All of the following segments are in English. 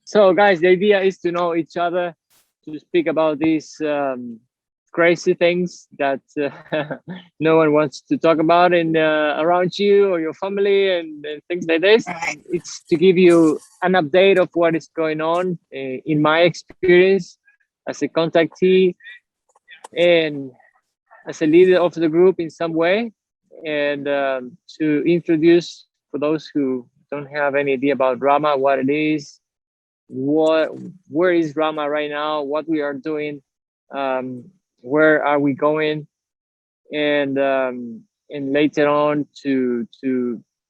So guys, the idea is to know each other, to speak about these crazy things that no one wants to talk about in around you or your family, and things like this. Right. It's to give you an update of what is going on in my experience as a contactee and as a leader of the group in some way, and to introduce, for those who don't have any idea about RAMA, what it is, what where is RAMA right now, what we are doing, um, where are we going, and later on to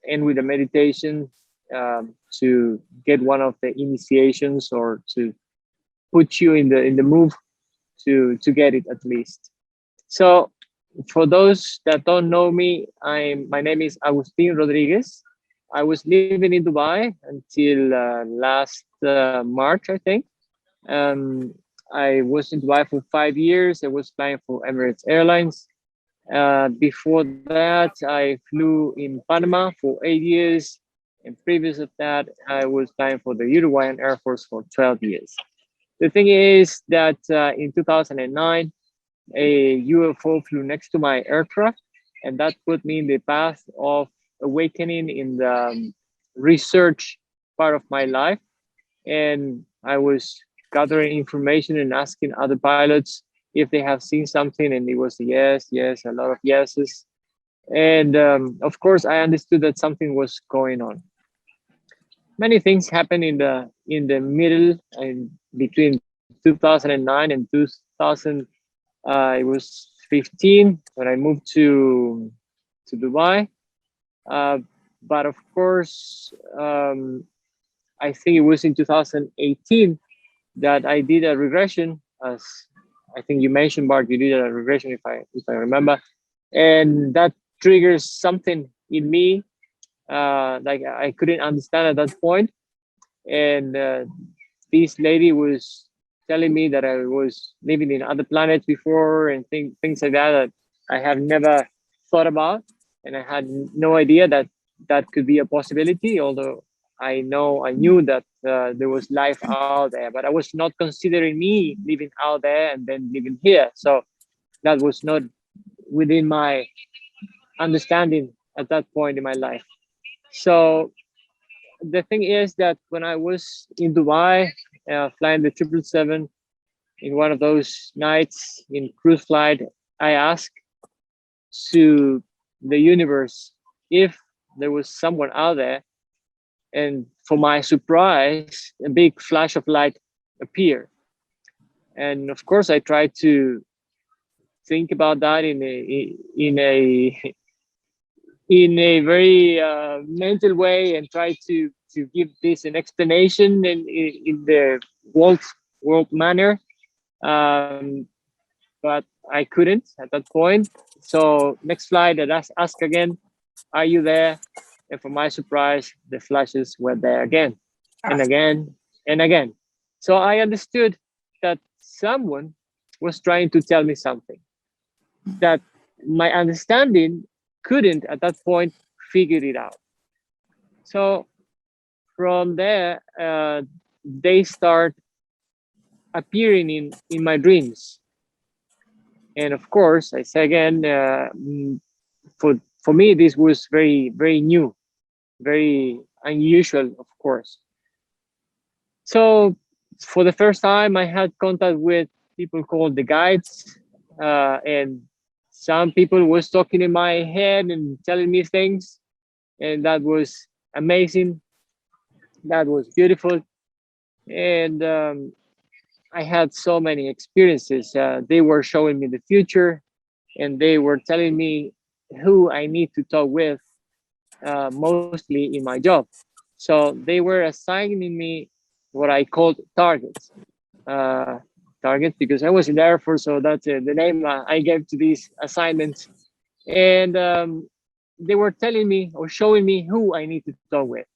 end with a meditation, to get one of the initiations, or to put you in the move to get it at least. So for those that don't know me, my name is Agustin Rodriguez. I was living in Dubai until last March, I think. Um, I was in Dubai for 5 years. I was flying for Emirates Airlines. Before that, I flew in Panama for 8 years. And previous of that, I was flying for the Uruguayan Air Force for 12 years. The thing is that in 2009, a UFO flew next to my aircraft, and that put me in the path of awakening in the research part of my life. And I was gathering information and asking other pilots if they have seen something, and it was a yes, yes, a lot of yeses. And of course, I understood that something was going on. Many things happened in the middle, and between 2009 and 2000. I was 15 when I moved to Dubai. Uh, but of course, I think it was in 2018 that I did a regression, as I think you mentioned, Bart. You did a regression, if I remember, and that triggers something in me, like I couldn't understand at that point. And this lady was telling me that I was living in other planets before, and things like that that I have never thought about, and I had no idea that that could be a possibility. Although I knew that there was life out there, but I was not considering me living out there and then living here. So that was not within my understanding at that point in my life. So the thing is that when I was in Dubai, flying the 777, in one of those nights in cruise flight, I asked to the universe if there was someone out there. And for my surprise, a big flash of light appeared. And of course, I tried to think about that in a very mental way, and try to give this an explanation in the world manner. Um, but I couldn't at that point. So next flight, I asked again, "Are you there?" And for my surprise, the flashes were there again, and again, and again. So I understood that someone was trying to tell me something that my understanding couldn't at that point figure it out. So from there, they start appearing in my dreams. And of course, I say again, for me, this was very new, very unusual, of course. So for the first time, I had contact with people called the guides, and some people was talking in my head and telling me things, and that was amazing. That was beautiful, and I had so many experiences. They were showing me the future, and they were telling me who I need to talk with, mostly in my job. So they were assigning me what I called targets. Uh, Targets, because I was in the Air Force, so that's the name I gave to these assignments. And they were telling me or showing me who I need to talk with.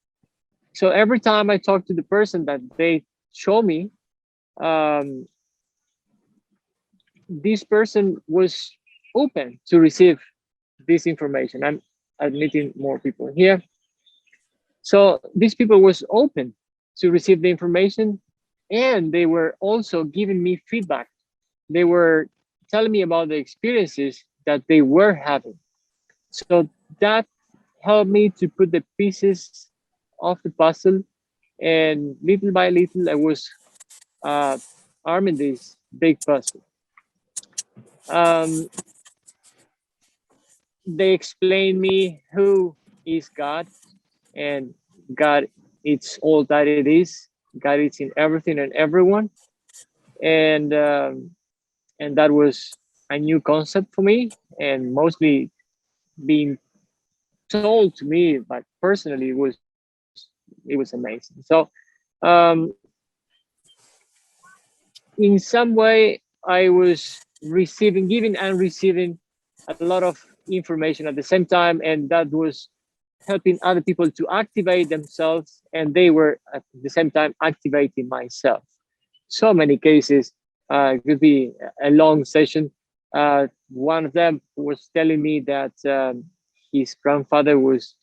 So every time I talked to the person that they show me, um, this person was open to receive this information. I'm admitting more people here. So these people was open to receive the information, and they were also giving me feedback. They were telling me about the experiences that they were having. So that helped me to put the pieces of the puzzle, and little by little, I was uh, arming this big puzzle. Um, they explained me who is God, and God, it's all that it is. God is in everything and everyone, and that was a new concept for me, and mostly being told to me, but personally, it was amazing. So, um, in some way, I was receiving, giving, and receiving a lot of information at the same time, and that was helping other people to activate themselves, and they were at the same time activating myself. So many cases. It could be a long session. One of them was telling me that his grandfather was,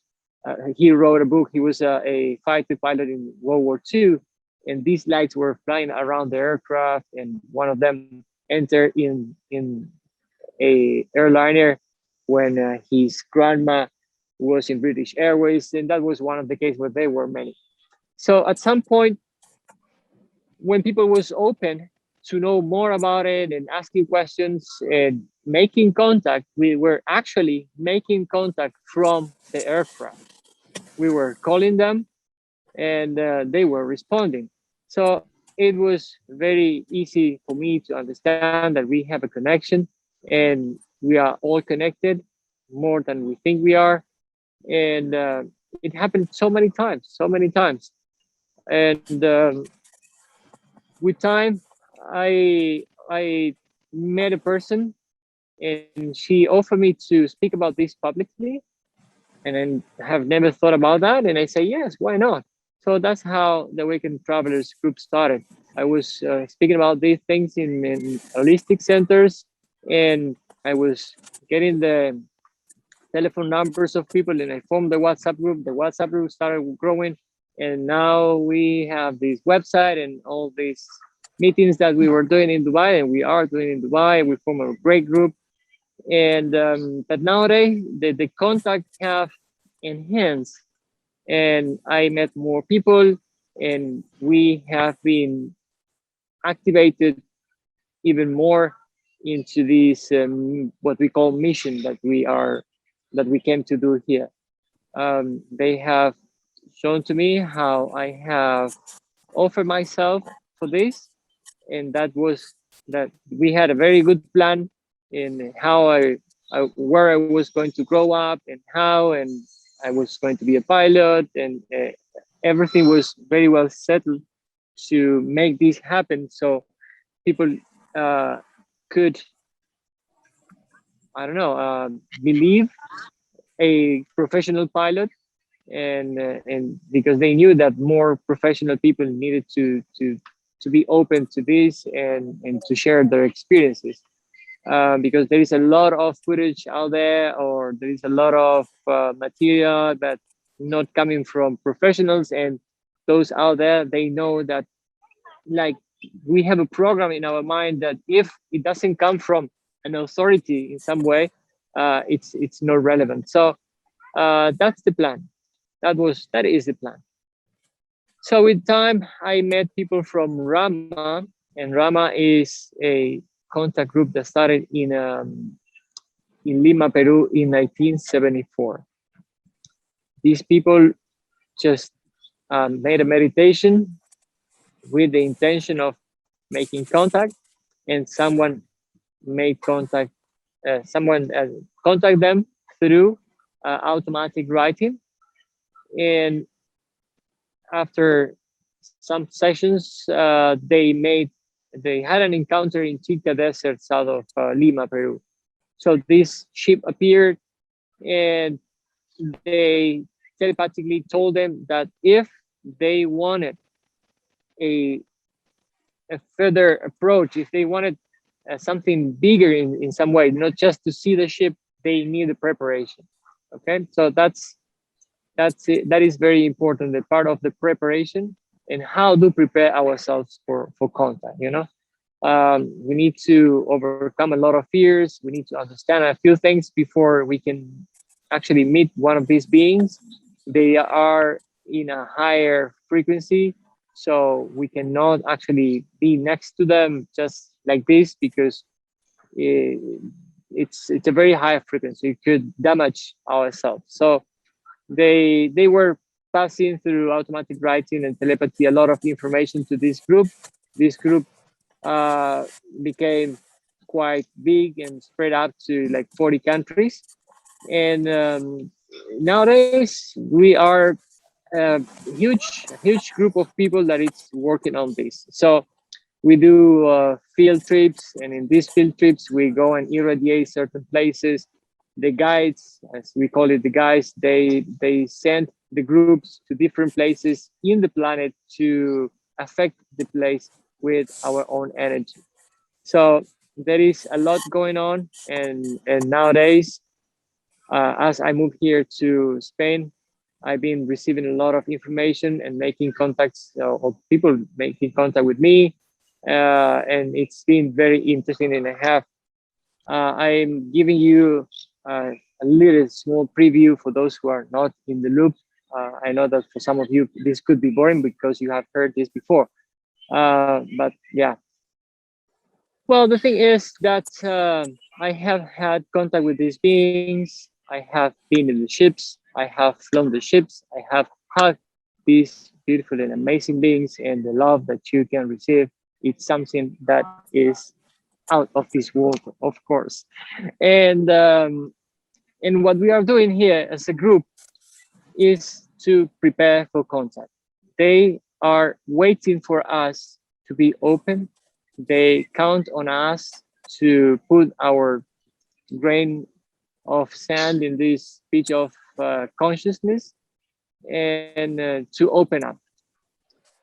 he wrote a book. He was a fighter pilot in World War II, and these lights were flying around the aircraft, and one of them entered in a airliner when his grandma was in British Airways, and that was one of the cases where there were many. So at some point, when people was open to know more about it and asking questions and making contact, we were actually making contact from the aircraft. We were calling them, and they were responding. So it was very easy for me to understand that we have a connection, and we are all connected more than we think we are. And it happened so many times, so many times. And with time, I met a person, and she offered me to speak about this publicly, and I have never thought about that. And I say, yes, why not? So that's how the Awakened Travelers group started. I was speaking about these things in holistic centers, and I was getting the telephone numbers of people, and I formed the WhatsApp group. The WhatsApp group started growing, and now we have this website and all these meetings that we were doing in Dubai, and we are doing in Dubai. We form a great group, and but nowadays the contact have enhanced, and I met more people, and we have been activated even more into this what we call mission that we came to do here. They have shown to me how I have offered myself for this, and that was that we had a very good plan in how where I was going to grow up, and how, and I was going to be a pilot, and everything was very well settled to make this happen. So people uh, could, I don't know, believe a professional pilot, and because they knew that more professional people needed to be open to this, and to share their experiences, because there is a lot of footage out there, or there is a lot of material that not coming from professionals, and those out there, they know that, like, we have a program in our mind that if it doesn't come from an authority in some way, it's not relevant. So that's the plan. That is the plan. So with time, I met people from RAMA, and RAMA is a contact group that started in Lima, Peru in 1974. These people just made a meditation with the intention of making contact, and someone made contact, someone contact them through automatic writing. And after some sessions, they had an encounter in Chilca Desert, south of Lima, Peru. So this ship appeared, and they telepathically told them that if they wanted a, a further approach, if they wanted something bigger in some way, not just to see the ship, they need a preparation. Okay, so that's it. That is very important, the part of the preparation. and how to prepare ourselves for contact. We need to overcome a lot of fears. We need to understand a few things before we can actually meet one of these beings. They are in a higher frequency, so we cannot actually be next to them just like this, because it, it's a very high frequency. It could damage ourselves. So they were passing through automatic writing and telepathy a lot of information to this group. This group uh, became quite big and spread out to like 40 countries. And nowadays we are a huge group of people that is working on this. So we do field trips, and in these field trips we go and irradiate certain places. The guides, as we call it, the guides, they send the groups to different places in the planet to affect the place with our own energy. So there is a lot going on, and nowadays, as I moved here to Spain, I've been receiving a lot of information and making contacts, or people making contact with me, and it's been very interesting. And I'm giving you a little small preview for those who are not in the loop. I know that for some of you this could be boring because you have heard this before, but yeah. Well, the thing is that I have had contact with these beings. I have been in the ships. I have flown the ships. I have hugged these beautiful and amazing beings, and the love that you can receive, it's something that is out of this world, of course. And what we are doing here as a group is to prepare for contact. They are waiting for us to be open. They count on us to put our grain of sand in this pitch of consciousness, and to open up.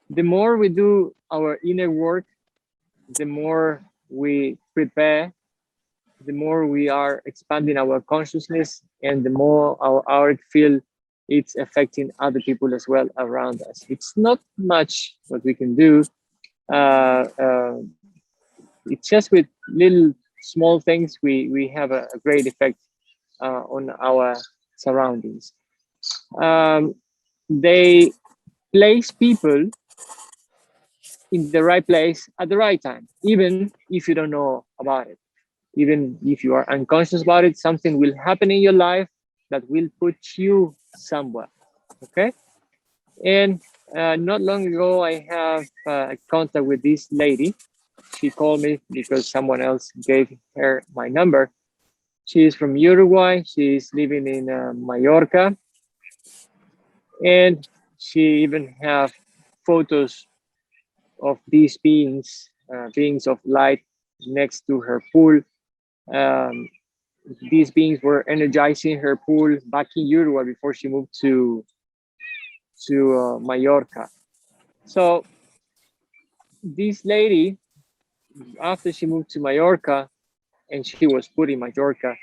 The more we do our inner work, the more we prepare, the more we are expanding our consciousness, and the more our auric field it's affecting other people as well around us. It's not much what we can do. Uh, uh, it's just with little small things we have a great effect on our surroundings. They place people in the right place at the right time, even if you don't know about it. Even if you are unconscious about it, something will happen in your life that will put you somewhere. Okay. And not long ago, I have contact with this lady. She called me because someone else gave her my number. She is from Uruguay. She is living in Mallorca, and she even have photos of these beings, beings of light, next to her pool. Um, these beings were energizing her pool back in Uruguay before she moved to Mallorca. So this lady, after she moved to Mallorca, and she was put in Mallorca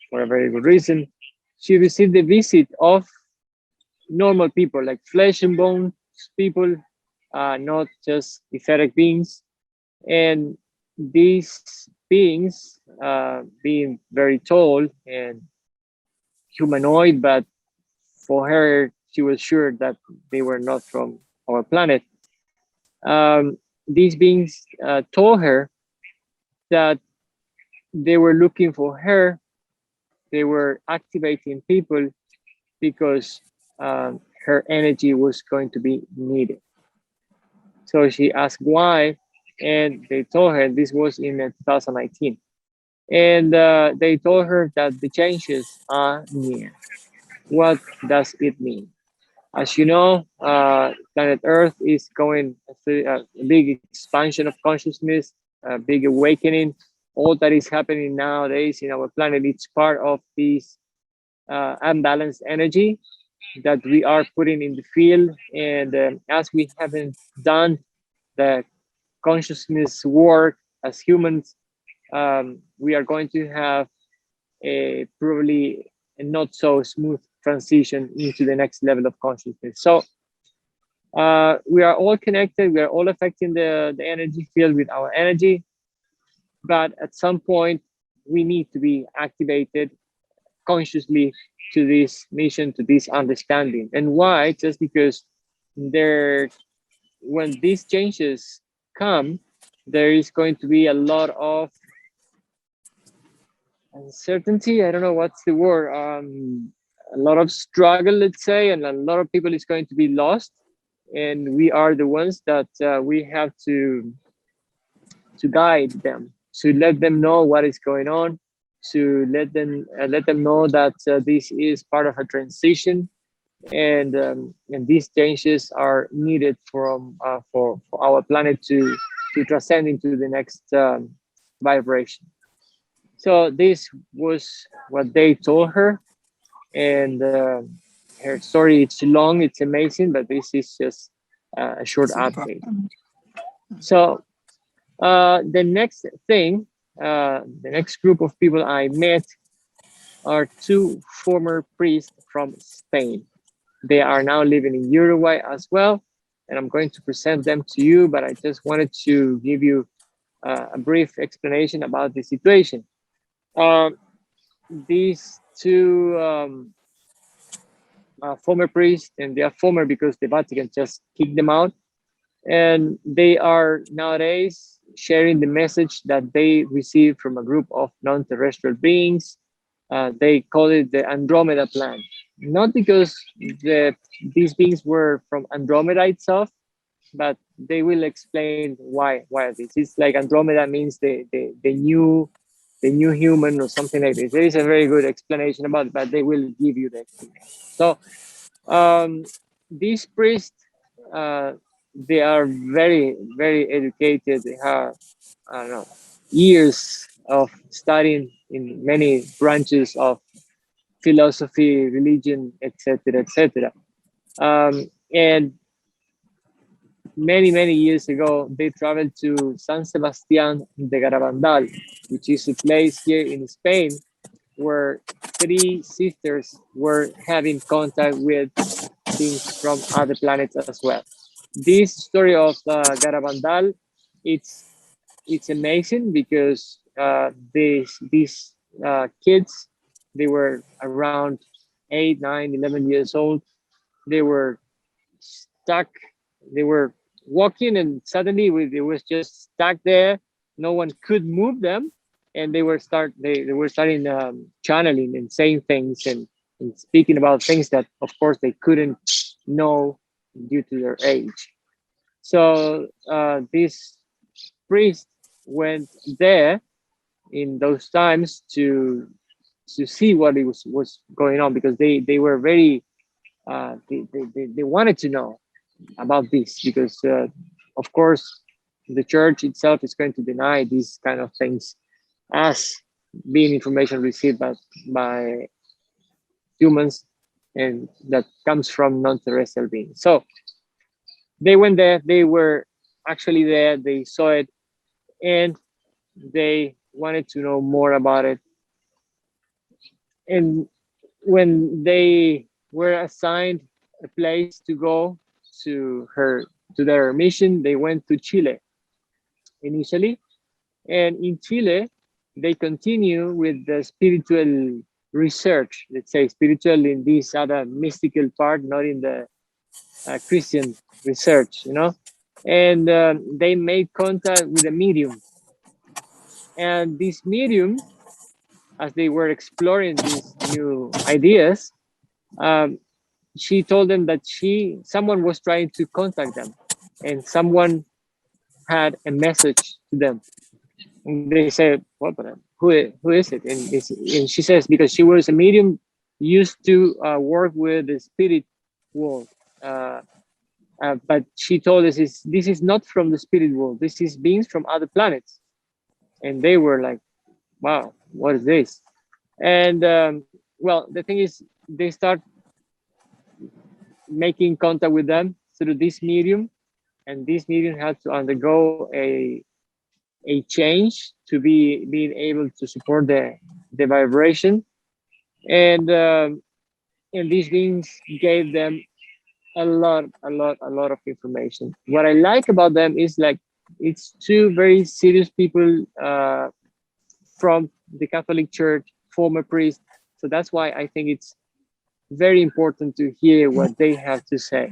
for a very good reason, she received the visit of normal people, like flesh and bone people, not just etheric beings. And these beings, being very tall and humanoid, but for her, she was sure that they were not from our planet. These beings told her that they were looking for her. They were activating people because her energy was going to be needed. So she asked why, and they told her this was in 2019. And they told her that the changes are near. What does it mean? As you know, planet Earth is going through a big expansion of consciousness, a big awakening. All that is happening nowadays in our planet, it's part of this unbalanced energy that we are putting in the field. And as we haven't done the consciousness work as humans, we are going to have a probably a not so smooth transition into the next level of consciousness. So We are all connected. We are all affecting the energy field with our energy. But at some point, we need to be activated consciously to this mission, to this understanding. And why? Just because there, when these changes come, there is going to be a lot of uncertainty. I don't know what's the word. A lot of struggle, let's say, and a lot of people is going to be lost. And we are the ones that we have to guide them, to let them know what is going on, to let them know that this is part of a transition, and these changes are needed for our planet to transcend into the next vibration. So this was what they told her, and her story, it's long, it's amazing, but this is just a short update. So the next thing, the next group of people I met are two former priests from Spain. They are now living in Uruguay as well, and I'm going to present them to you, but I just wanted to give you a brief explanation about the situation. These two former priests, and they are former because the Vatican just kicked them out, and they are nowadays sharing the message that they received from a group of non-terrestrial beings. They call it the Andromeda plan, not because these beings were from Andromeda itself, but they will explain why this. It's like Andromeda means the new human or something like this. There is a very good explanation about it, but they will give you the explanation. So these priests, they are very educated. They have, I don't know, years of studying in many branches of philosophy, religion, etc., etc. And many years ago, they traveled to San Sebastián de Garabandal, which is a place here in Spain where three sisters were having contact with beings from other planets as well. This story of Garabandal, it's amazing because these kids, they were around 8, 9, 11 years old. They were stuck. They were walking, and suddenly it was just stuck there. No one could move them, and they were starting channeling and saying things and speaking about things that, of course, they couldn't know due to their age. So this priest went there in those times to see what it was going on, because they were very they wanted to know about this, because of course the church itself is going to deny these kind of things as being information received by humans, and that comes from non-terrestrial beings. So they went there, they were actually there, they saw it, and they wanted to know more about it. And when they were assigned a place to go to their mission, they went to Chile initially. And in Chile, they continue with the spiritual research, let's say spiritual in this other mystical part, not in the Christian research, you know. And they made contact with a medium. And this medium, as they were exploring these new ideas, she told them that someone was trying to contact them, and someone had a message to them. And they said, "What? Who is it?" And she says, because she was a medium used to work with the spirit world. But she told us, this is not from the spirit world. This is beings from other planets. And they were like, wow, what is this? And well, the thing is, they start making contact with them through this medium, and this medium had to undergo a change to be being able to support the vibration. And these beings gave them a lot of information. What I like about them is like it's two very serious people from the Catholic Church, former priests. So that's why I think it's very important to hear what they have to say.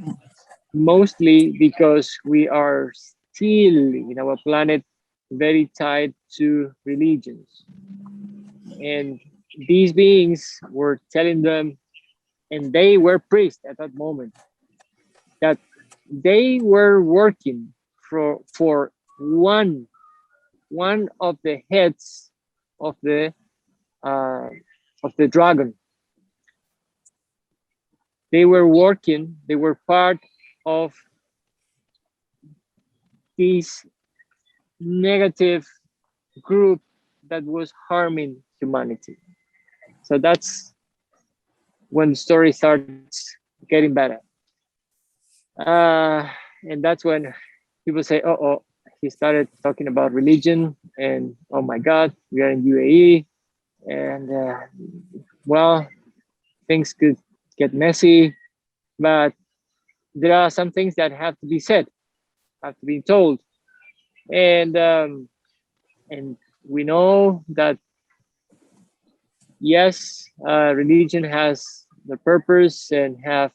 Mostly because we are still in our planet very tied to religions. And these beings were telling them, and they were priests at that moment, that they were working for one of the heads uh, of the dragon. They were working, they were part of this negative group that was harming humanity. So that's when the story starts getting better. Uh, and that's when people say, oh, he started talking about religion, and oh my God, we are in UAE, and well, things could get messy, but there are some things that have to be said, have to be told, and and we know that yes, religion has the purpose and have,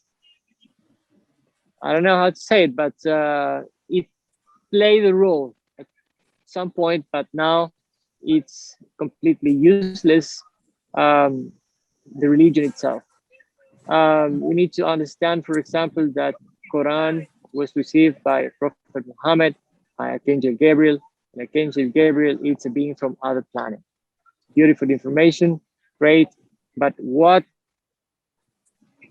I don't know how to say it, but it played a role at some point, but now it's completely useless. Um, the religion itself. We need to understand, for example, that Quran was received by Prophet Muhammad, by Archangel Gabriel. And Archangel Gabriel is a being from other planet. Beautiful information, great. But what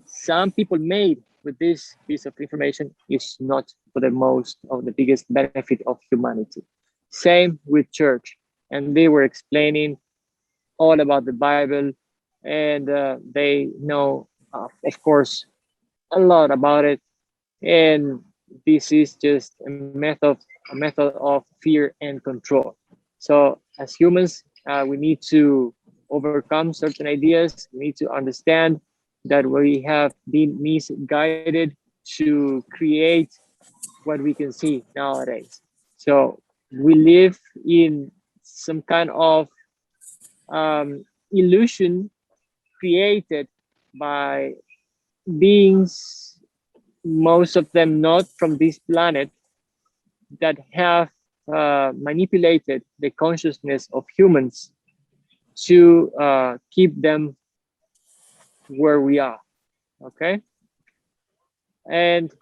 some people made with this piece of information is not for the most of the biggest benefit of humanity. Same with church. And they were explaining all about the Bible, and they know, of course, a lot about it. And this is just a method of fear and control. So as humans, we need to overcome certain ideas. We need to understand that we have been misguided to create what we can see nowadays. So we live in some kind of illusion created by beings, most of them not from this planet, that have manipulated the consciousness of humans to keep them where we are. Okay, and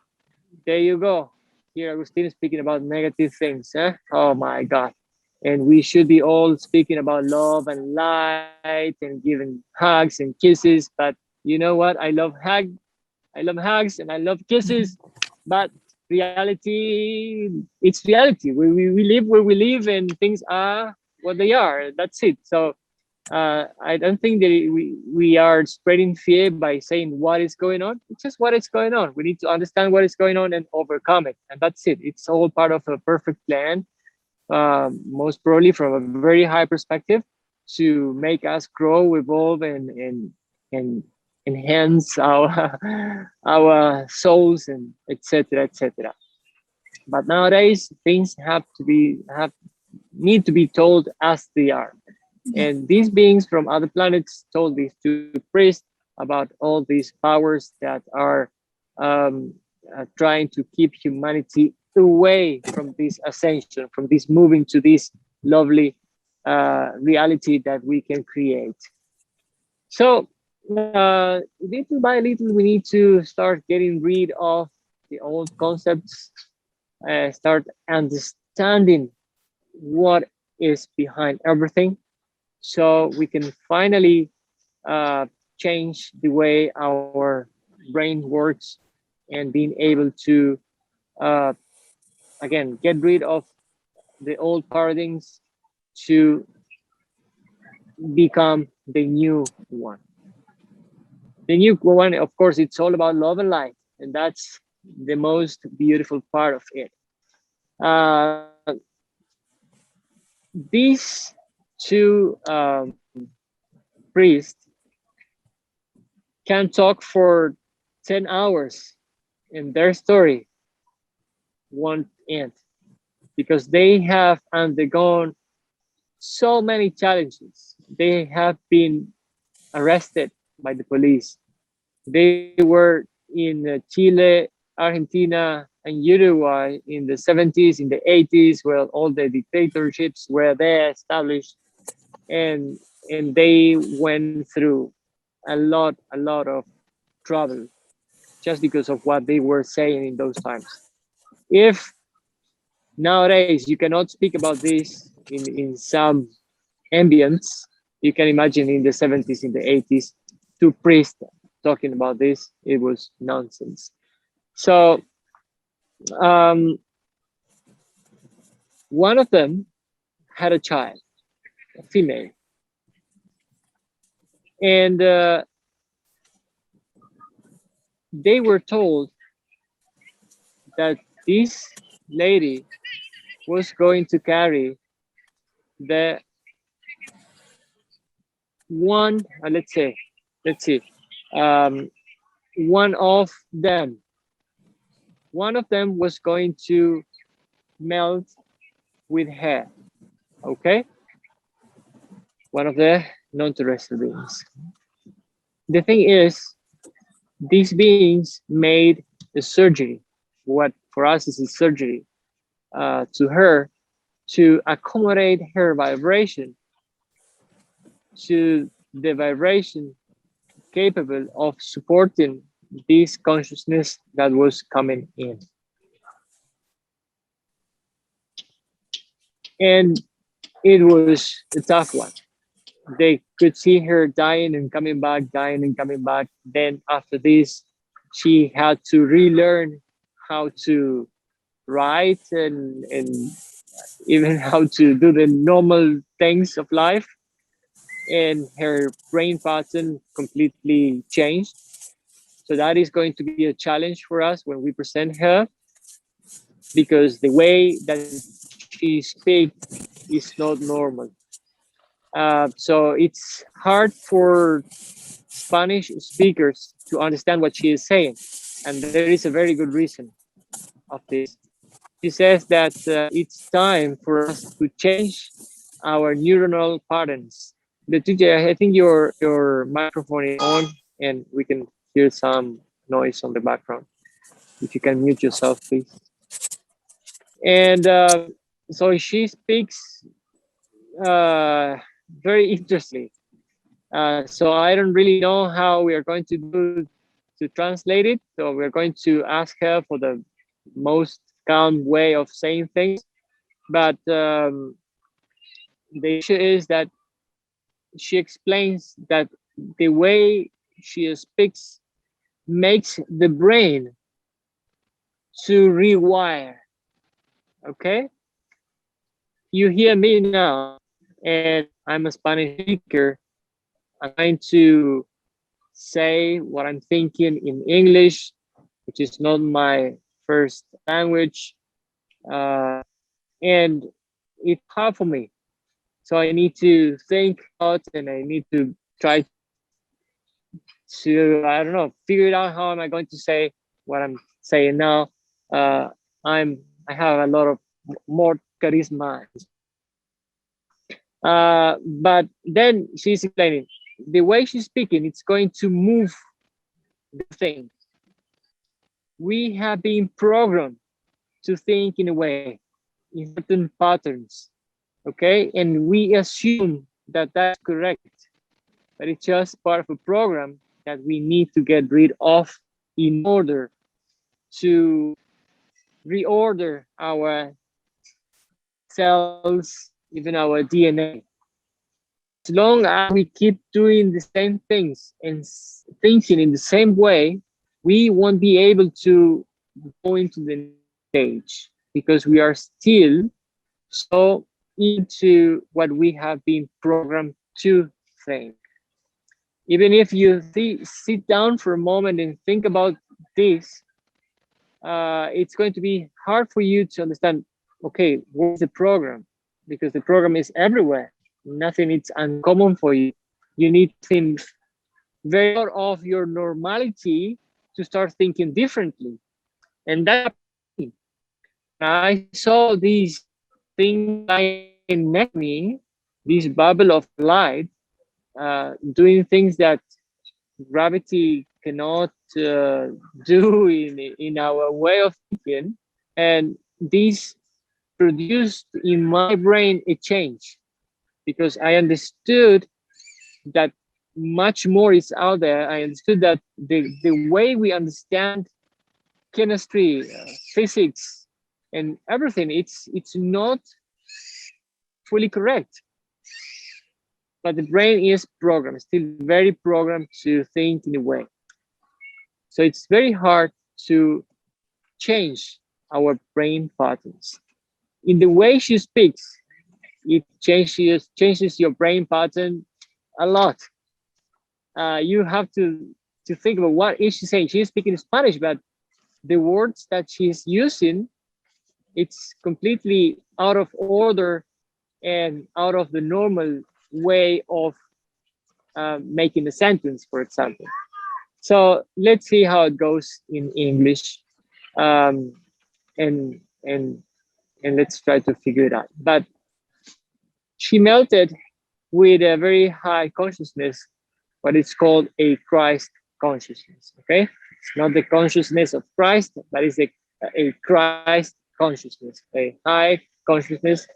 there you go. Here Agustin is speaking about negative things. Oh my God. And we should be all speaking about love and light and giving hugs and kisses. But you know what? I love hugs and I love kisses. But reality, it's reality. We live where we live, and things are what they are. That's it. So I don't think that we are spreading fear by saying what is going on. It's just what is going on. We need to understand what is going on and overcome it. And that's it. It's all part of a perfect plan, most probably from a very high perspective, to make us grow, evolve, and enhance our our souls, and etc. etc. But nowadays things have need to be told as they are. And these beings from other planets told these two priests about all these powers that are trying to keep humanity away from this ascension, from this moving to this lovely reality that we can create. So little by little, we need to start getting rid of the old concepts, start understanding what is behind everything, so we can finally change the way our brain works, and being able to uh, again get rid of the old paradigms to become the new one. The new one, of course, it's all about love and light, and that's the most beautiful part of it. Uh, these two priests can talk for 10 hours and their story won't end because they have undergone so many challenges. They have been arrested by the police. They were in Chile, Argentina, and Uruguay in the 70s, in the 80s, where all the dictatorships were there established, and they went through a lot of trouble just because of what they were saying in those times. If nowadays you cannot speak about this in some ambience, you can imagine in the 70s, in the 80s, two priests talking about this, it was nonsense. So um, one of them had a child, a female, and they were told that this lady was going to carry the one, let's see, um, one of them was going to melt with her, okay? One of the non-terrestrial beings. The thing is, these beings made a surgery, what for us is a surgery, to her to accommodate her vibration to the vibration capable of supporting this consciousness that was coming in. And it was a tough one. They could see her dying and coming back, dying and coming back. Then after this, she had to relearn how to write and even how to do the normal things of life. And her brain pattern completely changed. So that is going to be a challenge for us when we present her, because the way that she speaks is not normal. So it's hard for Spanish speakers to understand what she is saying. And there is a very good reason of this. She says that it's time for us to change our neuronal patterns. The TJ, I think your microphone is on and we can hear some noise on the background. If you can mute yourself, please. And so she speaks very interestingly. So I don't really know how we are going to do to translate it. So we're going to ask her for the most calm way of saying things. But the issue is that she explains that the way she speaks makes the brain to rewire. Okay? You hear me now, and I'm a Spanish speaker. I'm going to say what I'm thinking in English, which is not my first language. And it's hard for me. So I need to think out and I need to try to, I don't know, figure it out how am I going to say what I'm saying now. I have a lot of more charisma. But then she's explaining the way she's speaking, it's going to move the thing. We have been programmed to think in a way, in certain patterns, okay? And we assume that that's correct, but it's just part of a program that we need to get rid of in order to reorder our cells, even our DNA. As long as we keep doing the same things and thinking in the same way, we won't be able to go into the next stage because we are still so into what we have been programmed to think. Even if you sit down for a moment and think about this, it's going to be hard for you to understand, okay, what's the program? Because the program is everywhere. Nothing is uncommon for you. You need to think very out of your normality to start thinking differently. And that I saw these things lying next to me, this bubble of light, doing things that gravity cannot do in our way of thinking. And this produced in my brain a change, because I understood that much more is out there. I understood that the way we understand chemistry, physics, and everything, it's not fully correct. But the brain is programmed, still very programmed to think in a way. So it's very hard to change our brain patterns. In the way she speaks, it changes your brain pattern a lot. You have to think about what is she saying. She's speaking Spanish, but the words that she's using, it's completely out of order and out of the normal way of making a sentence, for example. So let's see how it goes in English, and let's try to figure it out. But she melted with a very high consciousness, what is called a Christ consciousness. Okay, it's not the consciousness of Christ, but it's a Christ consciousness, a high consciousness.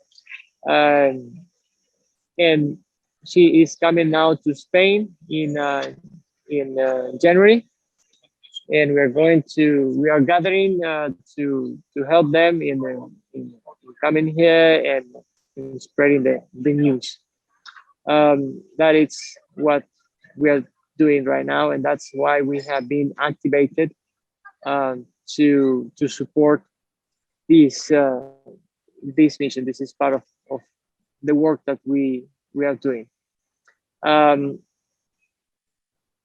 And she is coming now to Spain in January, and we are gathering to help them in coming here and in spreading the news. That is what we are doing right now, and that's why we have been activated to support this this mission. This is part of the work that we are doing.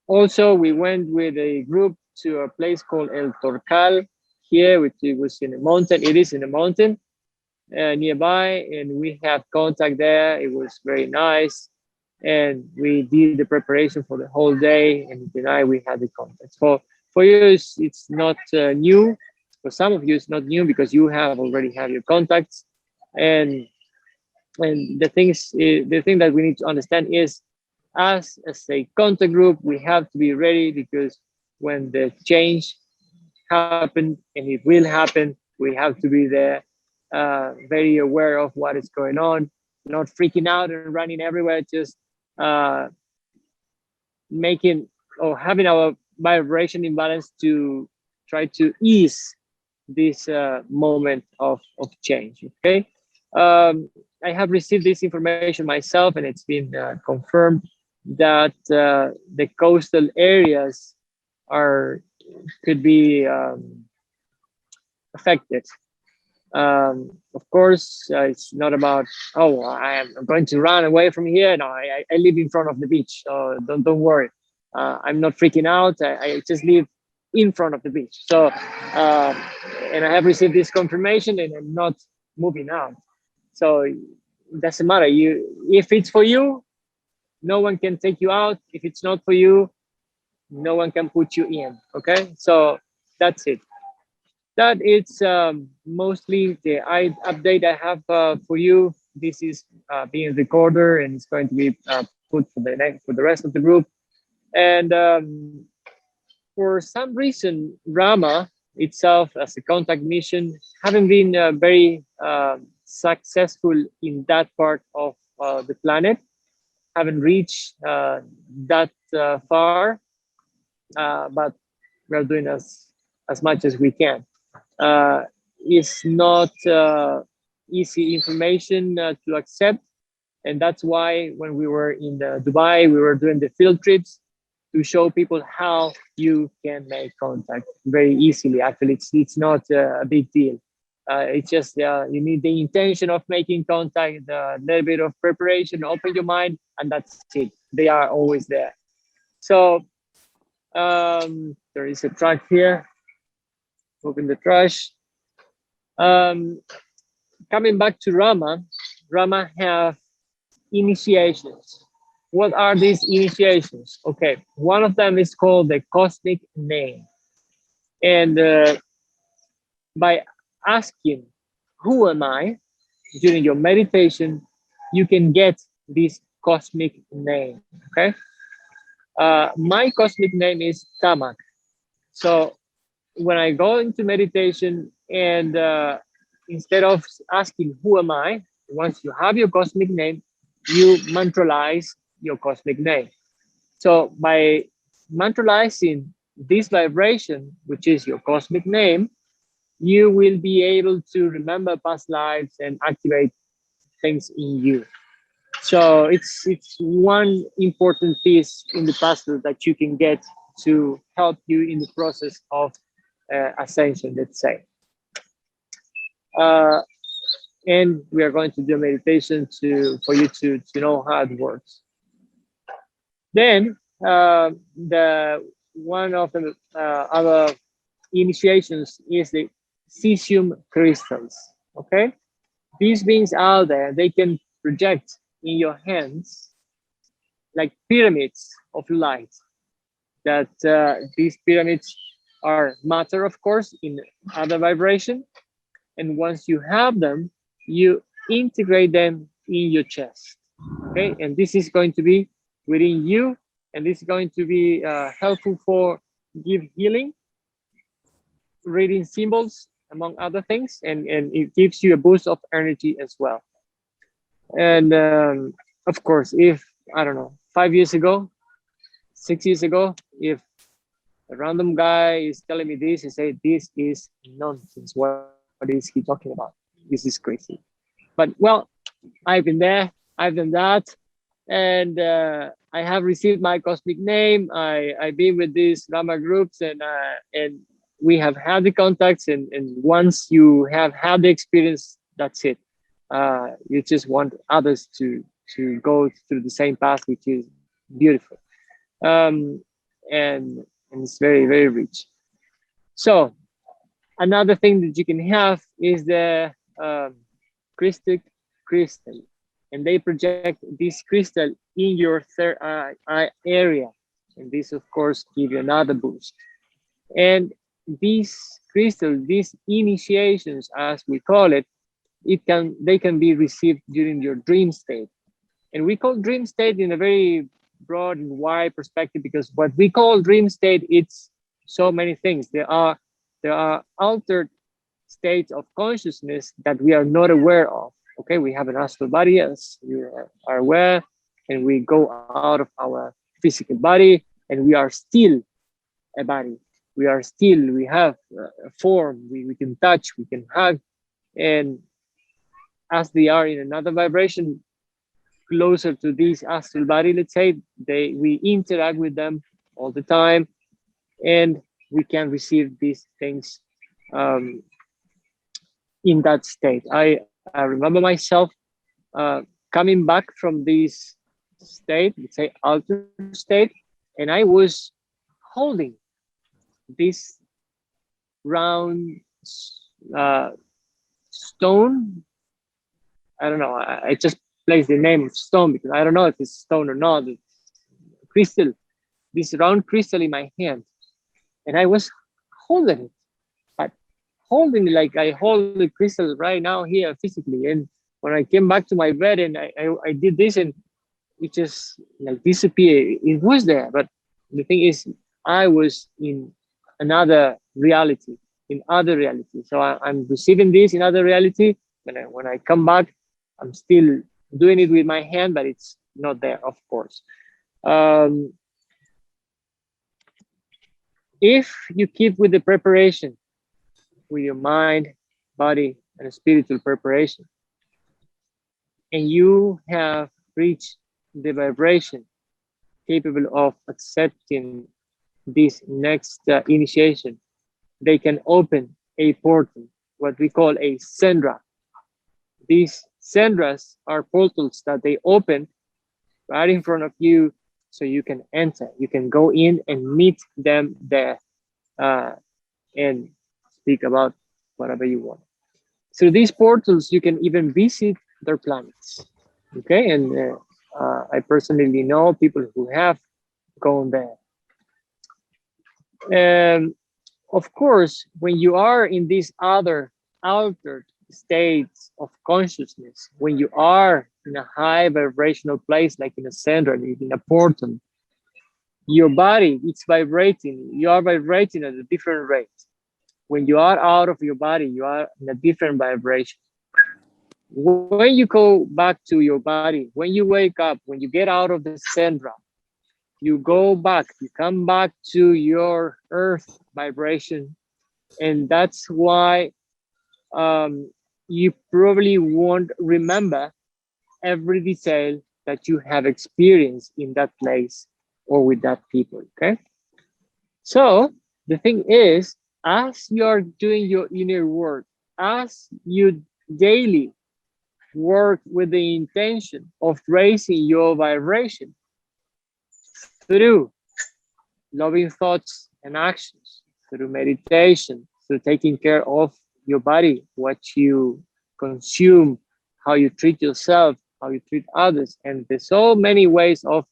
Also, we went with a group to a place called El Torcal here, which it was in a mountain. It is in a mountain nearby, and we have contact there. It was very nice, and we did the preparation for the whole day, and tonight we had the contact. For you, it's not new. For some of you, it's not new because you already have your contacts, and the thing that we need to understand is, as a contact group, we have to be ready, because when the change happens, and it will happen, we have to be there, very aware of what is going on, not freaking out and running everywhere, just making or having our vibration imbalance to try to ease this moment of change. Okay. I have received this information myself, and it's been confirmed that the coastal areas could be affected. Of course, it's not about, oh, I'm going to run away from here. No, I live in front of the beach. So don't worry. I'm not freaking out. I just live in front of the beach. So, and I have received this confirmation, and I'm not moving out. So it doesn't matter. If it's for you, no one can take you out. If it's not for you, no one can put you in. Okay, so that's it. That is mostly the update I have for you. This is being recorded, and it's going to be put for the rest of the group. And for some reason, RAMA itself, as a contact mission, haven't been very successful in that part of the planet. Haven't reached that far, but we're doing as much as we can. It's not easy information to accept, and that's why when we were in Dubai, we were doing the field trips to show people how you can make contact very easily. Actually, it's not a big deal. It's just you need the intention of making contact, a little bit of preparation, open your mind, and that's it. They are always there. So there is a truck here, moving the trash. Coming back to RAMA have initiations. What are these initiations? Okay, one of them is called the cosmic name. And by asking, who am I? During your meditation, you can get this cosmic name, okay? My cosmic name is Tamak. So when I go into meditation and instead of asking, who am I? Once you have your cosmic name, you mantralize your cosmic name. So by mantralizing this vibration, which is your cosmic name, you will be able to remember past lives and activate things in you. So it's one important piece in the puzzle that you can get to help you in the process of ascension, let's say. And we are going to do a meditation for you to know how it works. Then the one of the other initiations is the cesium crystals. Okay, these beings out there, they can project in your hands like pyramids of light. That these pyramids are matter, of course, in other vibration. And once you have them, you integrate them in your chest. Okay, and this is going to be within you, and this is going to be helpful for give healing, reading symbols, among other things, and it gives you a boost of energy as well. And of course, if, I don't know, 5 years ago, 6 years ago, if a random guy is telling me this and say, this is nonsense, what is he talking about? This is crazy. But well, I've been there, I've done that, and I have received my cosmic name. I've been with these RAMA groups, and we have had the contacts, and once you have had the experience, that's it. You just want others to go through the same path, which is beautiful. And it's very, very rich. So another thing that you can have is the crystal, and they project this crystal in your third eye area, and this of course give you another boost. And these crystals, these initiations, as we call it, they can be received during your dream state. And we call dream state in a very broad and wide perspective, because what we call dream state, it's so many things. There are altered states of consciousness that we are not aware of. Okay, we have an astral body, as you are aware, and we go out of our physical body, and we are still a body. We have a form, we can touch, we can hug, and as they are in another vibration closer to this astral body, let's say, we interact with them all the time, and we can receive these things in that state. I remember myself coming back from this state, let's say altered state, and I was holding this round stone. I don't know, I just placed the name of stone because I don't know if it's stone or not. It's crystal, this round crystal in my hand, and I was holding it, but holding it like I hold the crystal right now here physically. And when I came back to my bed and I did this, and it just like disappeared. It was there, but the thing is, I was in another reality, So I'm receiving this in other reality. When I come back, I'm still doing it with my hand, but it's not there, of course. If you keep with the preparation, with your mind, body, and spiritual preparation, and you have reached the vibration capable of accepting this next initiation, they can open a portal, what we call a sendra. These sendras are portals that they open right in front of you, so you can enter, you can go in and meet them there and speak about whatever you want. Through these portals, you can even visit their planets. Okay, and I personally know people who have gone there. Of course, when you are in these other altered states of consciousness, when you are in a high vibrational place, like in a center, in a portal, your body, it's vibrating. You are vibrating at a different rate. When you are out of your body, you are in a different vibration. When you go back to your body, when you wake up, when you get out of the center, you go back, you come back to your earth vibration. And that's why you probably won't remember every detail that you have experienced in that place or with that people, okay? So the thing is, as you're doing your inner work, as you daily work with the intention of raising your vibration through loving thoughts and actions, through meditation, through taking care of your body, what you consume, how you treat yourself, how you treat others, and there's so many ways of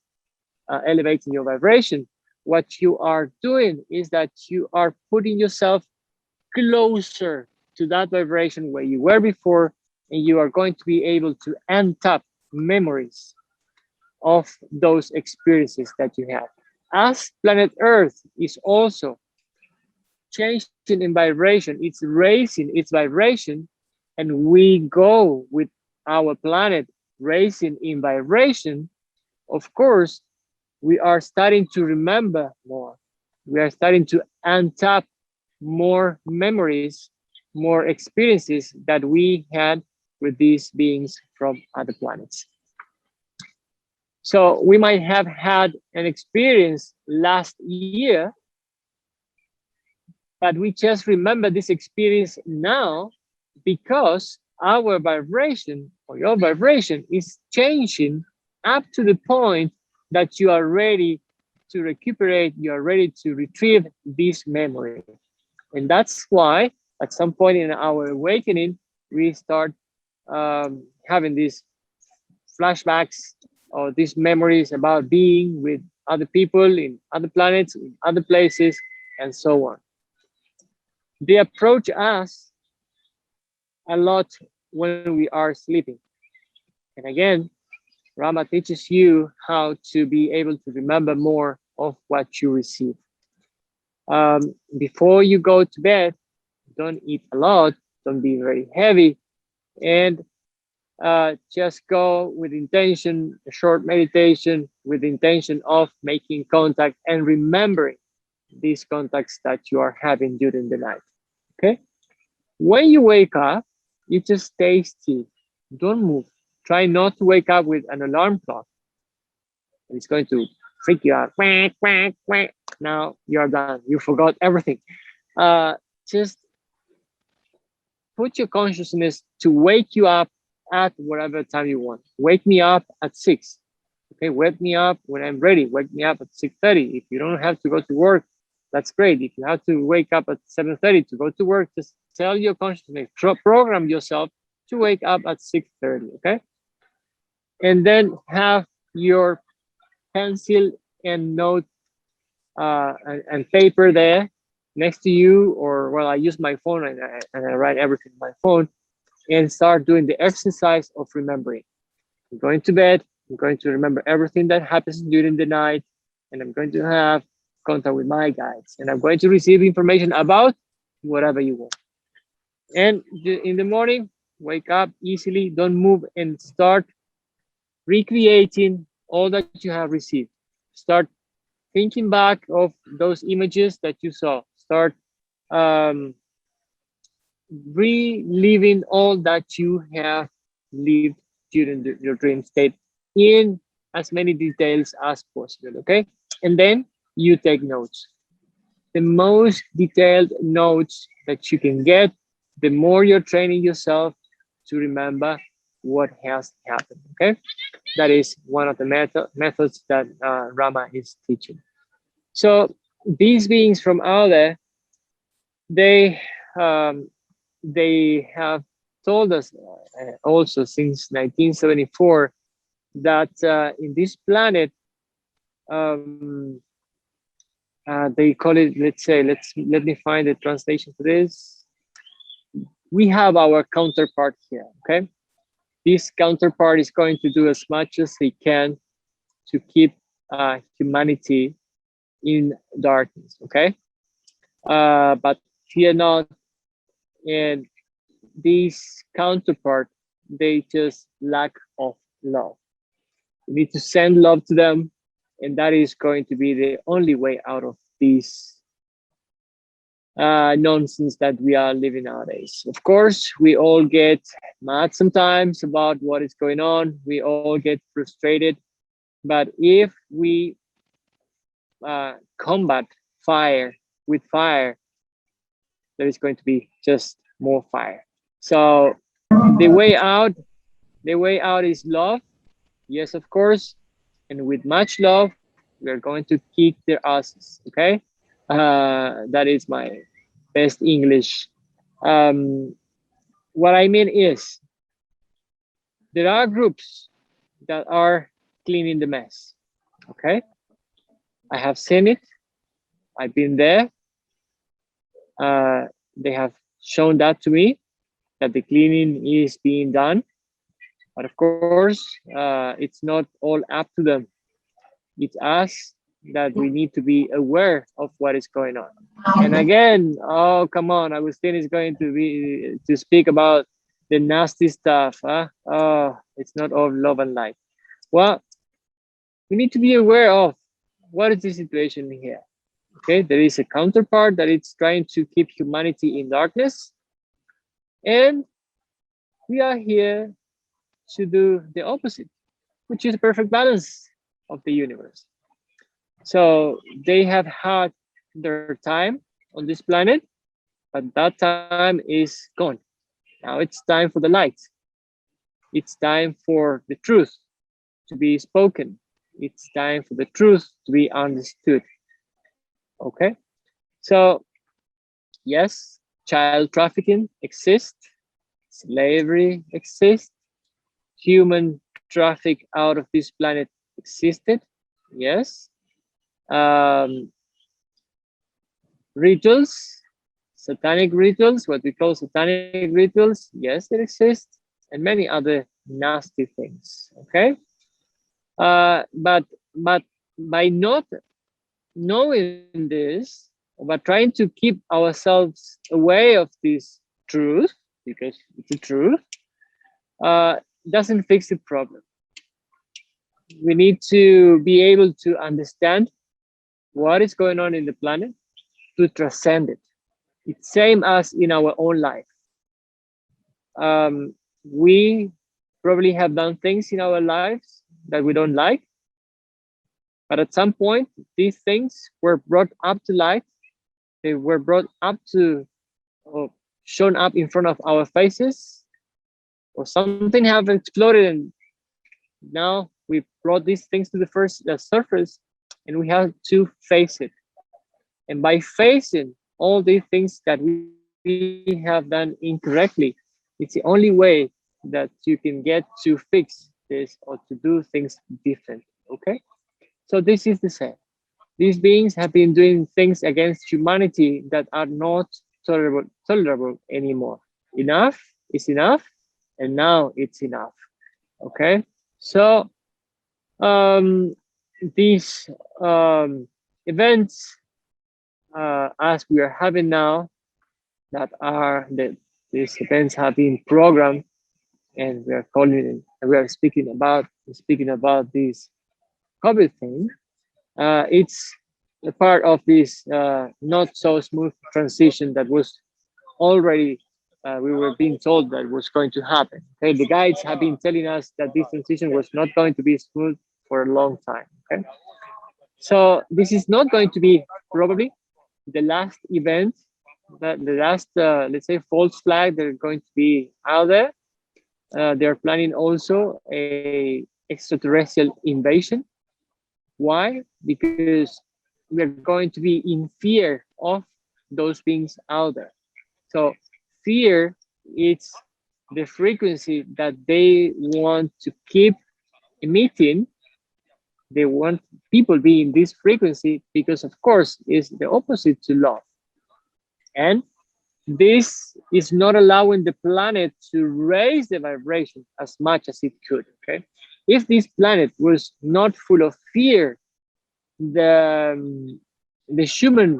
elevating your vibration. What you are doing is that you are putting yourself closer to that vibration where you were before, and you are going to be able to untap memories of those experiences that you have. As planet Earth is also changing in vibration, it's raising its vibration, and we go with our planet raising in vibration. Of course, we are starting to remember more. We are starting to untap more memories, more experiences that we had with these beings from other planets. So we might have had an experience last year, but we just remember this experience now because our vibration or your vibration is changing up to the point that you are ready to recuperate, you are ready to retrieve this memory. And that's why at some point in our awakening, we start having these flashbacks or these memories about being with other people in other planets, in other places, and so on. They approach us a lot when we are sleeping. And again, Rama teaches you how to be able to remember more of what you receive. Before you go to bed, don't eat a lot, don't be very heavy, and just go with intention, a short meditation with the intention of making contact and remembering these contacts that you are having during the night, okay? When you wake up, you just stay still, don't move. Try not to wake up with an alarm clock. It's going to freak you out. Quack, quack, quack. Now you're done, you forgot everything. Just put your consciousness to wake you up at whatever time you want. Wake me up at 6. Okay, wake me up when I'm ready. Wake me up at 6:30. If you don't have to go to work, that's great. If you have to wake up at 7:30 to go to work, just tell your consciousness, program yourself to wake up at 6:30, okay? And then have your pencil and note and paper there next to you, or well, I use my phone and I write everything on my phone, and start doing the exercise of remembering. I'm going to bed, I'm going to remember everything that happens during the night, and I'm going to have contact with my guides, and I'm going to receive information about whatever you want. And in the morning, wake up easily, don't move, and start recreating all that you have received. Start thinking back of those images that you saw. Start reliving all that you have lived during your dream state in as many details as possible, okay? And then you take notes. The most detailed notes that you can get, the more you're training yourself to remember what has happened, okay? That is one of the methods that Rama is teaching. So these beings from out there, they have told us also since 1974 that in this planet, they call it, let me find the translation for this. We have our counterpart here, okay? This counterpart is going to do as much as he can to keep humanity in darkness, okay? But fear not, and this counterpart, they just lack of love. We need to send love to them, and that is going to be the only way out of this nonsense that we are living nowadays. Of course, we all get mad sometimes about what is going on. We all get frustrated. But if we combat fire with fire, there is going to be just more fire. So the way out is love. Yes, of course. And with much love, we are going to kick their asses. Okay. That is my best English. What I mean is, there are groups that are cleaning the mess. Okay. I have seen it. I've been there. They have shown that to me, that the cleaning is being done. But of course, it's not all up to them. It's us that we need to be aware of what is going on. And again, oh, come on, Agustin is going to speak about the nasty stuff. Huh? Oh, it's not all love and light. Well, we need to be aware of what is the situation here. Okay, there is a counterpart that it's trying to keep humanity in darkness, and we are here to do the opposite, which is a perfect balance of the universe. So they have had their time on this planet, but that time is gone. Now it's time for the light. It's time for the truth to be spoken. It's time for the truth to be understood. Okay, so yes, child trafficking exists, slavery exists, human traffic out of this planet existed, yes. Rituals, satanic rituals, what we call satanic rituals, yes, they exist, and many other nasty things. Okay, but by not knowing this, but trying to keep ourselves away of this truth, because it's a truth, doesn't fix the problem. We need to be able to understand what is going on in the planet to transcend it. It's same as in our own life. We probably have done things in our lives that we don't like, but at some point, these things were brought up to light. They were brought up to, or shown up in front of our faces, or something have exploded, and now we brought these things to the surface, and we have to face it. And by facing all these things that we have done incorrectly, it's the only way that you can get to fix this or to do things different. Okay, so this is the same. These beings have been doing things against humanity that are not tolerable anymore. Enough is enough, and now it's enough. Okay, so these events, as we are having now, that are that these events have been programmed, and we are calling it, we are speaking about this COVID thing. It's a part of this not so smooth transition that was already we were being told that was going to happen. Okay, the guides have been telling us that this transition was not going to be smooth for a long time. Okay, so this is not going to be probably the last event, that the last let's say false flag that are going to be out there. They're planning also a extraterrestrial invasion. Why? Because we're going to be in fear of those beings out there. So fear is the frequency that they want to keep emitting. They want people be in this frequency, because of course is the opposite to love. And this is not allowing the planet to raise the vibration as much as it could. Okay, if this planet was not full of fear, the human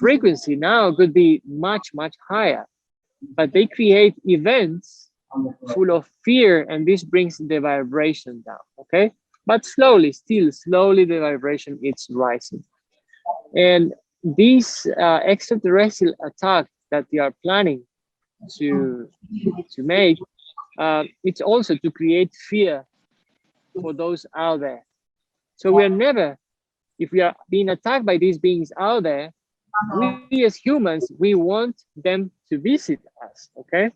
frequency now could be much higher. But they create events full of fear, and this brings the vibration down. Okay, but slowly, still slowly, the vibration is rising. And these extraterrestrial attacks that they are planning to make, it's also to create fear for those out there. So we are never, if we are being attacked by these beings out there, we as humans, we want them to visit us. Okay,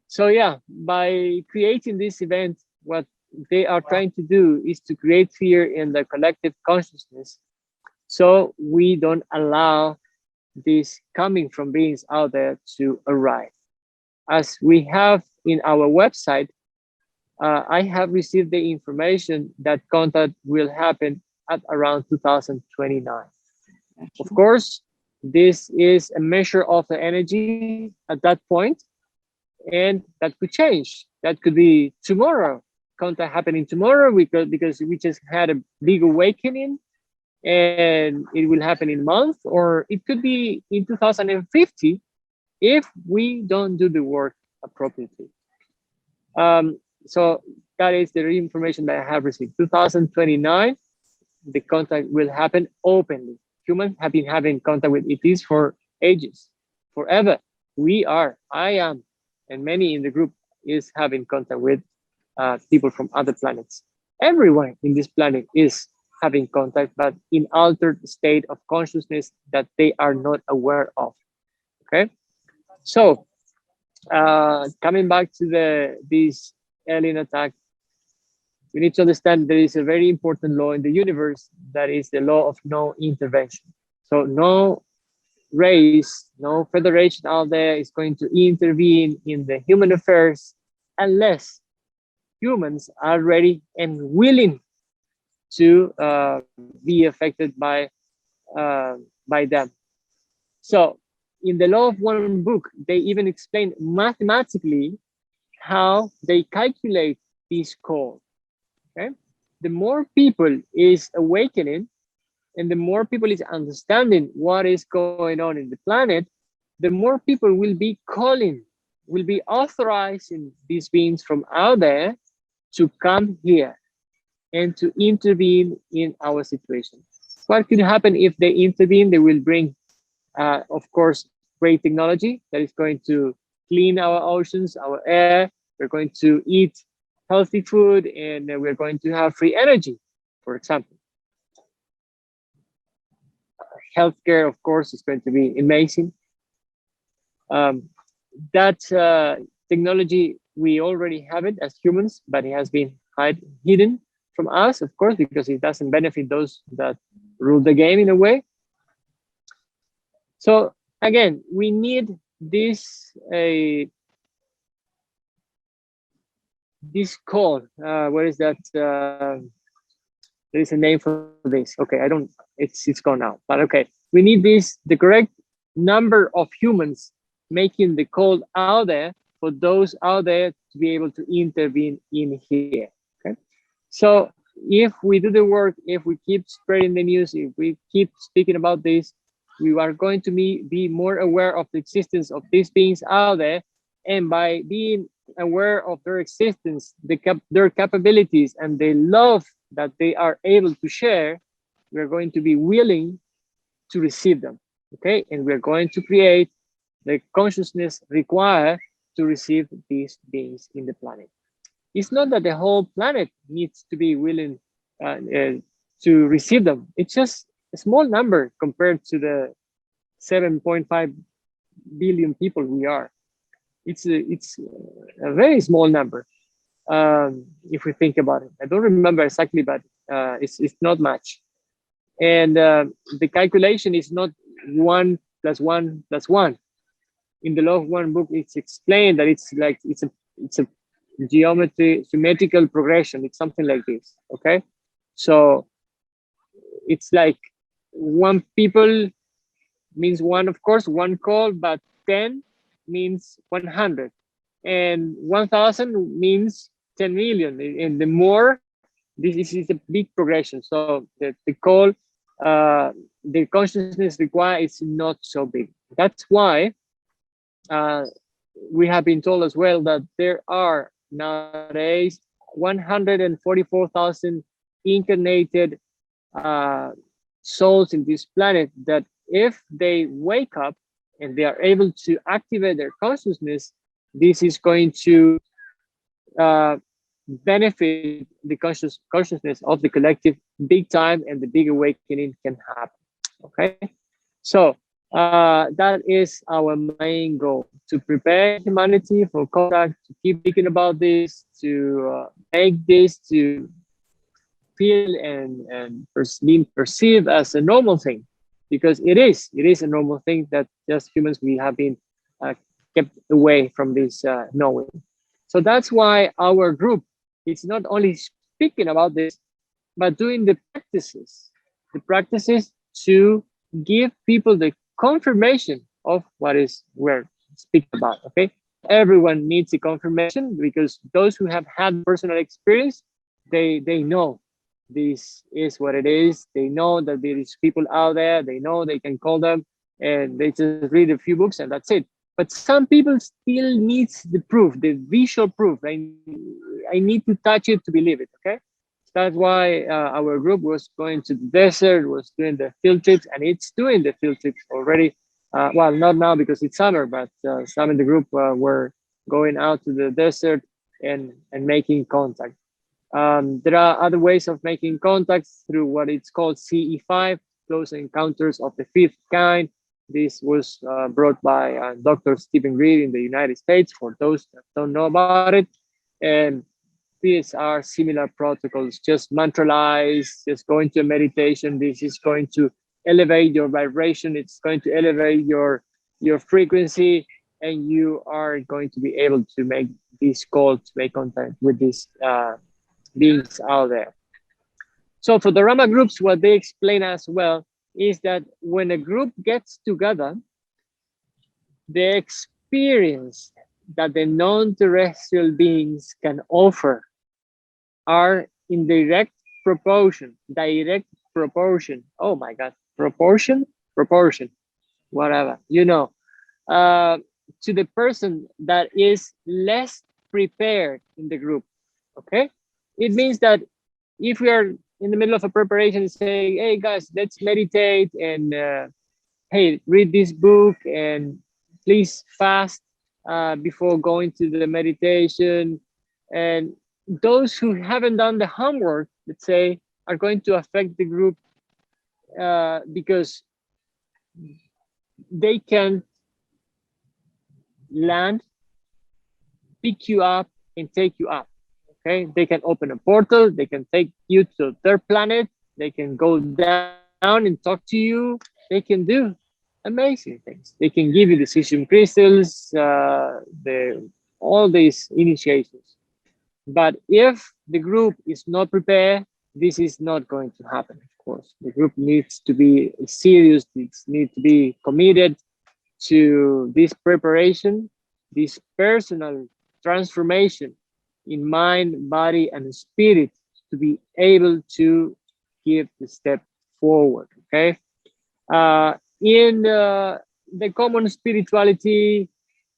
so yeah, by creating this event, what they are trying to do is to create fear in the collective consciousness, so we don't allow this coming from beings out there to arrive. As we have in our website, I have received the information that contact will happen at around 2029. Of course, this is a measure of the energy at that point, and that could change. That could be tomorrow, contact happening tomorrow, because we just had a big awakening, and it will happen in a month, or it could be in 2050 if we don't do the work appropriately. So that is the information that I have received. 2029, the contact will happen openly. Humans have been having contact with ETs for ages, forever. I am, and many in the group is having contact with people from other planets. Everyone in this planet is having contact, but in altered state of consciousness that they are not aware of. Okay, so coming back to this alien attack, we need to understand there is a very important law in the universe, that is the law of no intervention. So no race, no federation out there is going to intervene in the human affairs unless humans are ready and willing to be affected by them. So in the law of one book, they even explain mathematically how they calculate this call. Okay, the more people is awakening, and the more people is understanding what is going on in the planet, the more people will be calling, will be authorizing these beings from out there to come here and to intervene in our situation. What could happen if they intervene? They will bring, of course, great technology that is going to clean our oceans, our air. We're going to eat healthy food, and we're going to have free energy, for example. Healthcare, of course, is going to be amazing. That technology, we already have it as humans, but it has been hidden from us, of course, because it doesn't benefit those that rule the game in a way. So again, we need this call. What is that? There is a name for this. Okay, it's gone now, but okay. We need the correct number of humans making the call out there for those out there to be able to intervene in here. Okay, so if we do the work, if we keep spreading the news, if we keep speaking about this, we are going to be more aware of the existence of these beings out there, and by being aware of their existence, their capabilities, and the love that they are able to share, we're going to be willing to receive them. Okay, and we're going to create the consciousness required to receive these beings in the planet. It's not that the whole planet needs to be willing to receive them. It's just a small number compared to the 7.5 billion people we are. It's a very small number if we think about it. I don't remember exactly, but it's not much. And the calculation is not 1 + 1 + 1. In the law of one book, it's explained that it's a symmetrical progression. It's something like this. Okay, so it's like one people means one, of course, one call, but 10 means 100, and 1,000 means 10 million. And the more, this is a big progression. So the call, the consciousness required is not so big. That's why we have been told as well that there are nowadays 144,000 incarnated souls in this planet, that if they wake up and they are able to activate their consciousness, this is going to benefit the consciousness of the collective big time, and the big awakening can happen. Okay, so that is our main goal, to prepare humanity for contact, to keep thinking about this, to make this to feel and being perceived as a normal thing, because it is a normal thing that just humans, we have been kept away from this knowing. So that's why our group is not only speaking about this, but doing the practices to give people the confirmation of what is we're speaking about. Okay, everyone needs a confirmation, because those who have had personal experience, they know this is what it is. They know that there is people out there. They know they can call them, and they just read a few books and that's it. But some people still needs the proof, the visual proof. I need to touch it to believe it. Okay, that's why our group was going to the desert, was doing the field trips, and it's doing the field trips already. Well, not now because it's summer, but some in the group were going out to the desert and making contact. There are other ways of making contacts through what it's called CE5 Close Encounters of the Fifth Kind. This was brought by Dr. Stephen Reed in the United States, for those that don't know about it. And these are similar protocols, just mantralize, just go into a meditation. This is going to elevate your vibration. It's going to elevate your frequency, and you are going to be able to make this call to make contact with these beings out there. So for the RAMA groups, what they explain as well is that when a group gets together, the experience that the non-terrestrial beings can offer are in direct proportion. Oh my God, proportion, whatever, to the person that is less prepared in the group. Okay, it means that if we are in the middle of a preparation and say, hey guys, let's meditate, and hey, read this book, and please fast before going to the meditation, and those who haven't done the homework, let's say, are going to affect the group because they can land, pick you up, and take you up. Okay, they can open a portal, they can take you to their planet, they can go down and talk to you, they can do amazing things. They can give you decision crystals, all these initiations. But if the group is not prepared, this is not going to happen, of course. The group needs to be serious, needs to be committed to this preparation, this personal transformation in mind, body, and spirit, to be able to give the step forward. Okay, in the common spirituality,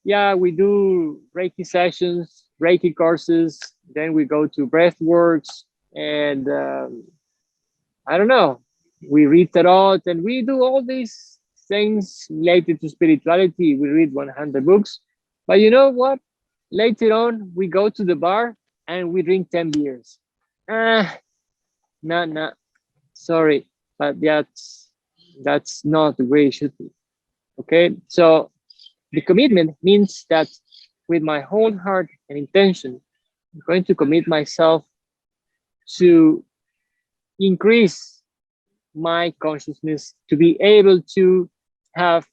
yeah, we do Reiki sessions, Reiki courses, then we go to breath works, and I don't know, we read tarot, and we do all these things related to spirituality. We read 100 books, but you know what? Later on, we go to the bar and we drink 10 beers. No, sorry, but that's not the way it should be. Okay, so the commitment means that with my whole heart and intention, I'm going to commit myself to increase my consciousness, to be able to have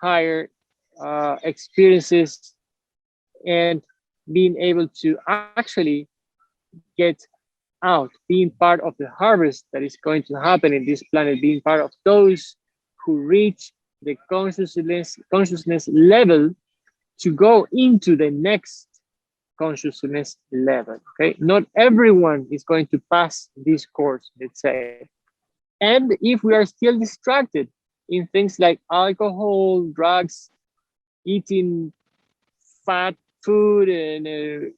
higher experiences, and being able to actually get out, being part of the harvest that is going to happen in this planet, being part of those who reach the consciousness level to go into the next consciousness level. Okay, not everyone is going to pass this course, let's say. And if we are still distracted in things like alcohol, drugs, eating fat food, and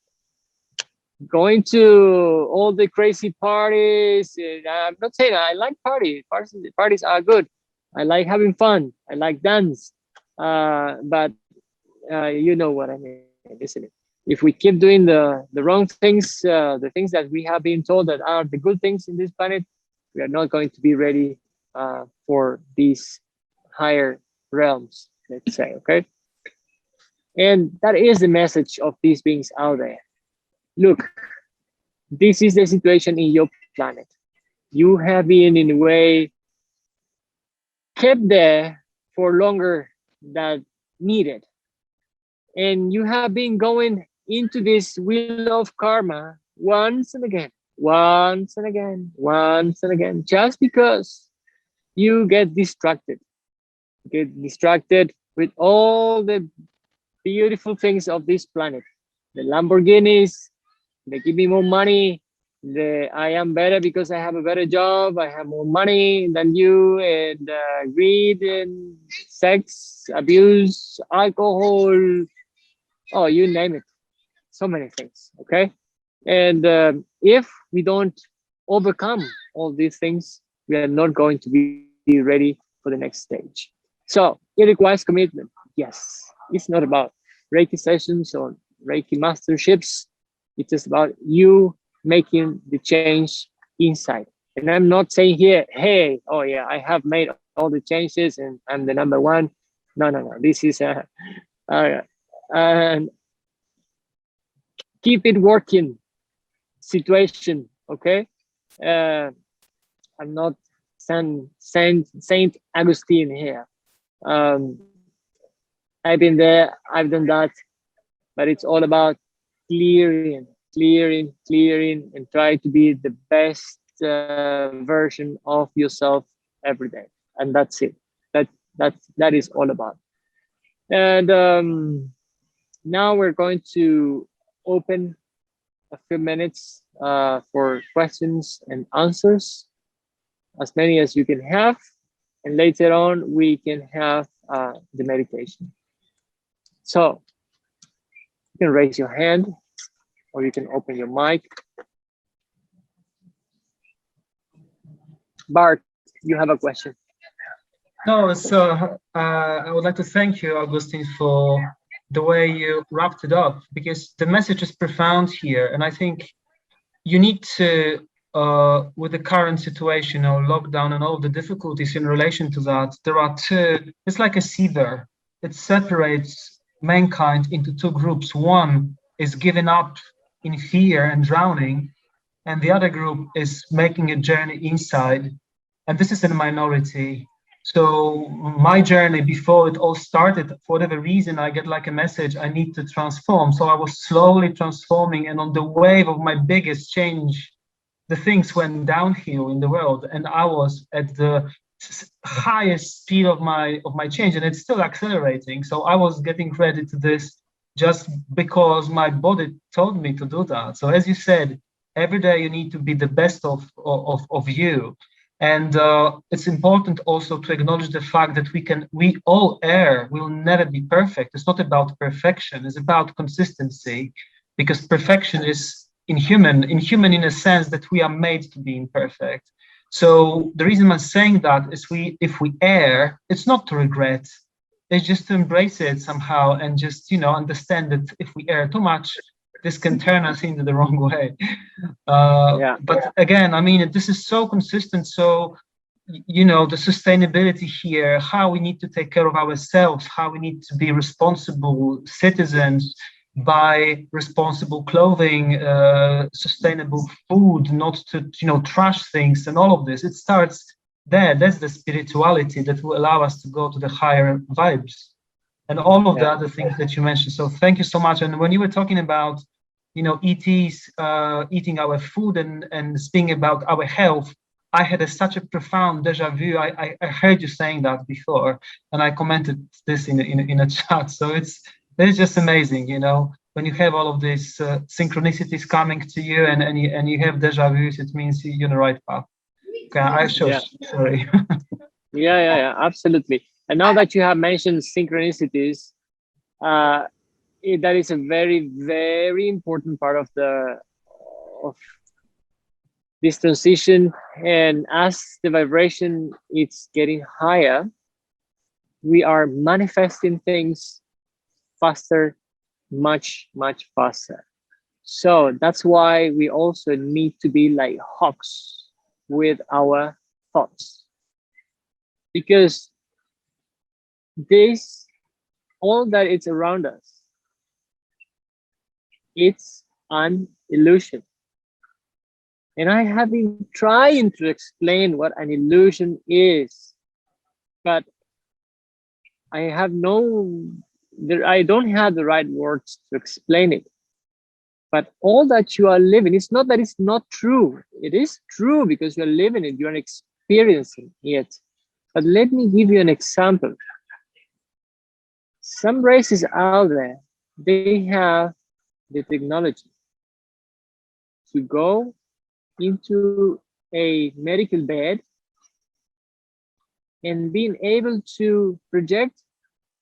going to all the crazy parties, and I'm not saying I like parties are good. I like having fun, I like dance, but you know what I mean, isn't it? If we keep doing the wrong things, the things that we have been told that are the good things in this planet, we are not going to be ready for these higher realms, let's say, okay? And that is the message of these beings out there. Look, this is the situation in your planet. You have been, in a way, kept there for longer than needed. And you have been going into this wheel of karma once and again, once and again, once and again, just because you get distracted. Get distracted with all the beautiful things of this planet. The Lamborghinis, they give me more money. I am better because I have a better job. I have more money than you, and greed and sex, abuse, alcohol. Oh, you name it. So many things. Okay. And if we don't overcome all these things, we are not going to be ready for the next stage. So it requires commitment. Yes. It's not about Reiki sessions or Reiki masterships. It's just about you making the change inside. And I'm not saying here, hey, oh yeah, I have made all the changes and I'm the number one. No. This is a keep it working situation. Okay. I'm not Saint Augustine here. I've been there, I've done that, but it's all about clearing, and try to be the best version of yourself every day. And that's it. That is all about. And now we're going to open a few minutes for questions and answers, as many as you can have. And later on, we can have the meditation. So you can raise your hand or you can open your mic. Bart, you have a question. No, so I would like to thank you, Augustine, for the way you wrapped it up, because the message is profound here. And I think you need to, with the current situation or lockdown and all the difficulties in relation to that, there are two, it's like a sieve. It separates mankind into two groups. One is giving up in fear and drowning, and the other group is making a journey inside. And this is a minority. So my journey, before it all started, for whatever reason, I get like a message, I need to transform. So I was slowly transforming, and on the wave of my biggest change, the things went downhill in the world, and I was at the highest speed of my change, and it's still accelerating. So I was getting ready to this just because my body told me to do that. So as you said, every day you need to be the best of you. And it's important also to acknowledge the fact that we all err. We'll never be perfect. It's not about perfection. It's about consistency, because perfection is inhuman in a sense that we are made to be imperfect. So the reason I'm saying that is if we err, it's not to regret. It's just to embrace it somehow and just, understand that if we err too much, this can turn us into the wrong way. But again, I mean, this is so consistent. So, the sustainability here, how we need to take care of ourselves, how we need to be responsible citizens by responsible clothing, sustainable food, not to, trash things and all of this. It starts there. That's the spirituality that will allow us to go to the higher vibes and all of the other things that you mentioned. So thank you so much. And when you were talking about you know, ETs eating our food and speaking about our health, I had such a profound deja vu. I heard you saying that before, and I commented this in a chat. So it's just amazing, you know, when you have all of these synchronicities coming to you and you have deja vus, it means you're on the right path. Okay, sorry. Yeah, absolutely. And now that you have mentioned synchronicities, that is a very, very important part of this transition. And as the vibration is getting higher, we are manifesting things faster, much faster. So that's why we also need to be like hawks with our thoughts, because this, all that is around us, it's an illusion. And I have been trying to explain what an illusion is, but I don't have the right words to explain it. But all that you are living, it's not that it's not true. It is true because you're living it, you're experiencing it. But let me give you an example. Some races out there, they have the technology to go into a medical bed and being able to project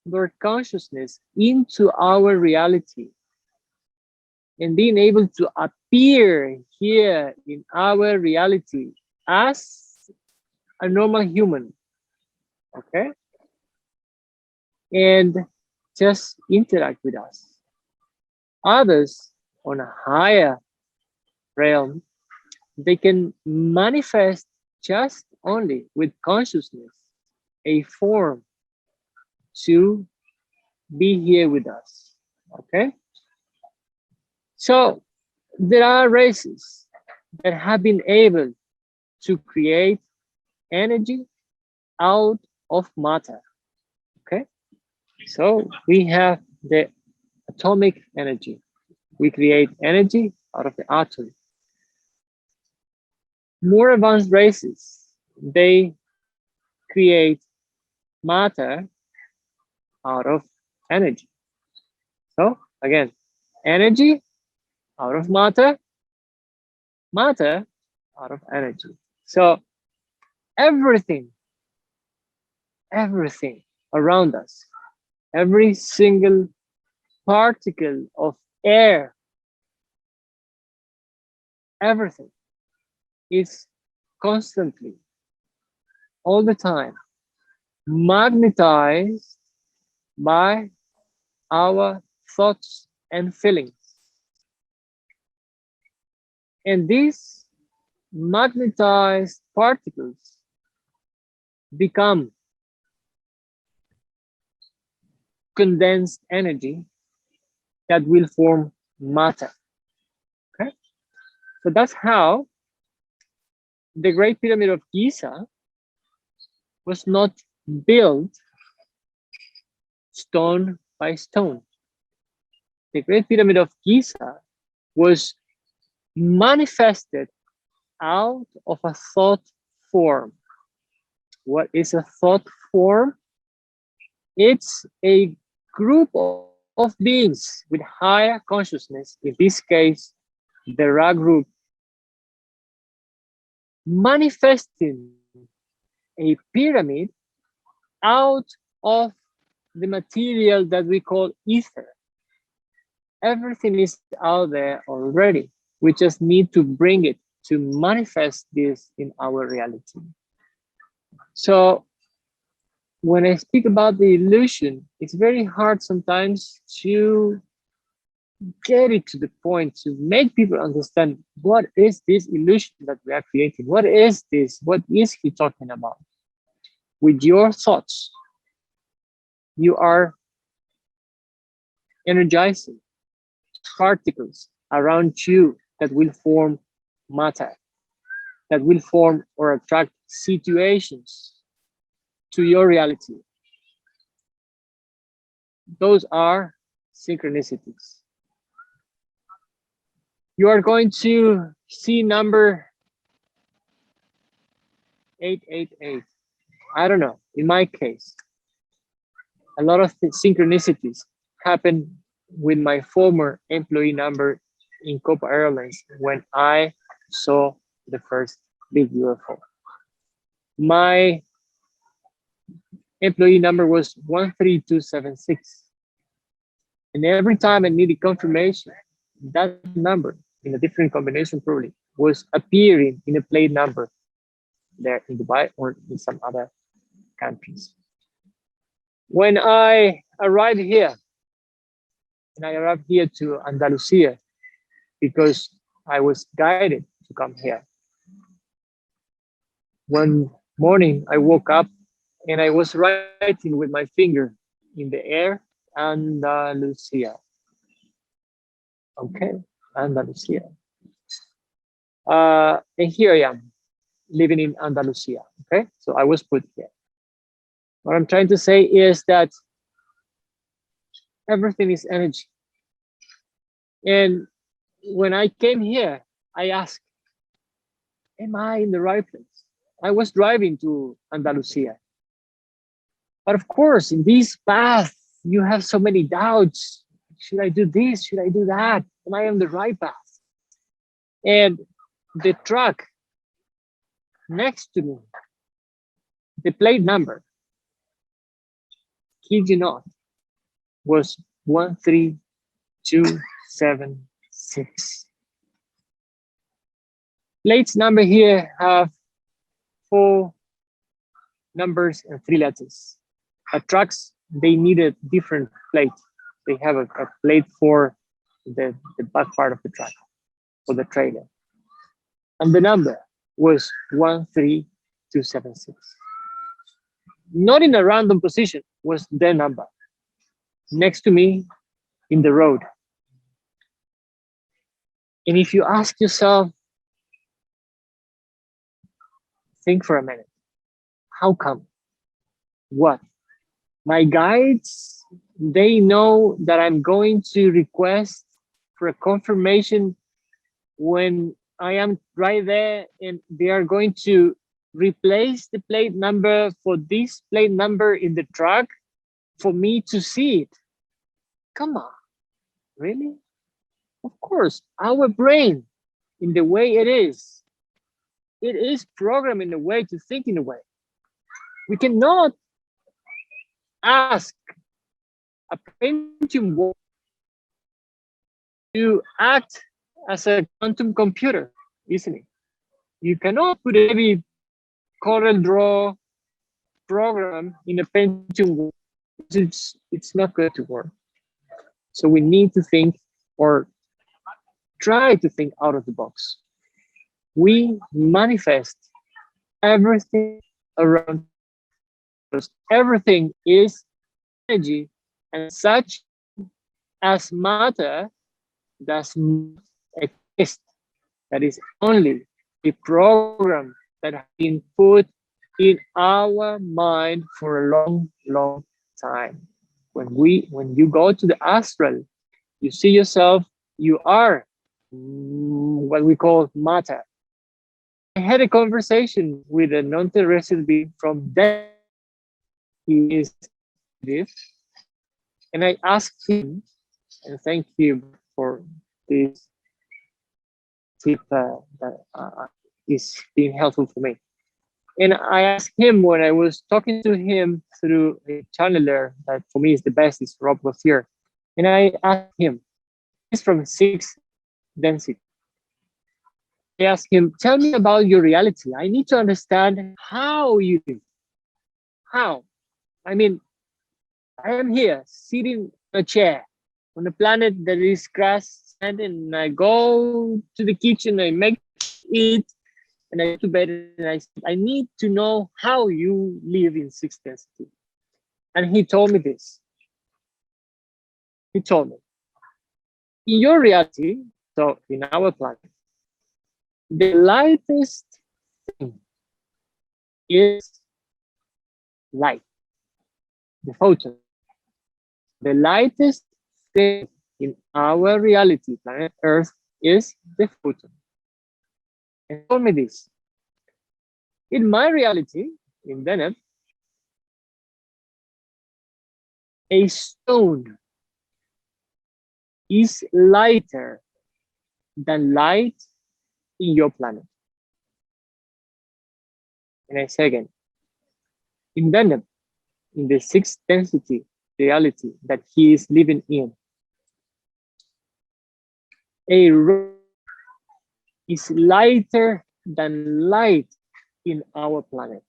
their consciousness into our reality and being able to appear here in our reality as a normal human, okay? And just interact with us. Others on a higher realm, they can manifest just only with consciousness a form to be here with us, okay? So there are races that have been able to create energy out of matter, okay? So we have the atomic energy. We create energy out of the atom. More advanced races, they create matter out of energy. So again, energy out of matter, matter out of energy. So everything around us, every single particle of air, everything is constantly, all the time, magnetized by our thoughts and feelings. And these magnetized particles become condensed energy that will form matter. Okay? So that's how the Great Pyramid of Giza was not built stone by stone. The Great Pyramid of Giza was manifested out of a thought form. What is a thought form? It's a group of beings with higher consciousness, in this case, the Ra group, manifesting a pyramid out of the material that we call ether. Everything is out there already. We just need to bring it to manifest this in our reality. So when I speak about the illusion, it's very hard sometimes to get it to the point to make people understand what is this illusion that we are creating? What is this? What is he talking about? With your thoughts, you are energizing particles around you that will form matter, that will form or attract situations to your reality. Those are synchronicities. you are going to see number 888. I don't know. In my case, a lot of synchronicities happened with my former employee number in Copa Airlines when I saw the first big UFO. My employee number was 13276. And every time I needed confirmation, that number in a different combination probably was appearing in a plate number there in Dubai or in some other countries. When I arrived here, and I arrived here to Andalusia because I was guided to come here. One morning I woke up and I was writing with my finger in the air, Andalusia. Okay, Andalusia. And here I am, living in Andalusia. Okay, so I was put here. What I'm trying to say is that everything is energy. And when I came here, I asked, am I in the right place? I was driving to Andalusia. But of course, in this path, you have so many doubts. Should I do this? Should I do that? Am I on the right path? And the truck next to me, the plate number, kid you not, was 13276. Plates number here have 4 numbers and 3 letters. Trucks, they need a different plate. They have a plate for the back part of the truck, for the trailer. And the number was 13276. Not in a random position, was their number. Next to me in the road. And if you ask yourself, think for a minute, how come? What? My guides, they know that I'm going to request for a confirmation when I am right there, and they are going to replace the plate number for this plate number in the truck for me to see it. Come on, really? Of course, our brain, in the way it is programmed in a way to think in a way. We cannot ask a Pentium to act as a quantum computer, isn't it? You cannot put every Corel Draw program in a Pentium. It's not going to work. So we need to think, or try to think out of the box. We manifest everything around us. Everything is energy, and such as matter does not exist. That is only the program that has been put in our mind for a long, long time. When you go to the astral, you see yourself, you are what we call matter. I had a conversation with a non-terrestrial being from there. He is this, and I asked him, and thank you for this tip that is being helpful for me. And I asked him when I was talking to him through a channeler that for me is the best, is Rob Gauthier. And I asked him, he's from 6th density. I asked him, tell me about your reality. I need to understand how you live. How? I mean, I am here sitting in a chair on a planet that is grass, and I go to the kitchen, I make it, and I go to bed, and I need to know how you live in 6th density. And he told me this. He told me, in your reality, so in our planet, the lightest thing is light, the photon. The lightest thing in our reality, planet Earth, is the photon. And told me this. In my reality, in Deneb, a stone is lighter than light in your planet. And I say again, in Deneb, in the sixth density reality that he is living in, a rock is lighter than light in our planet.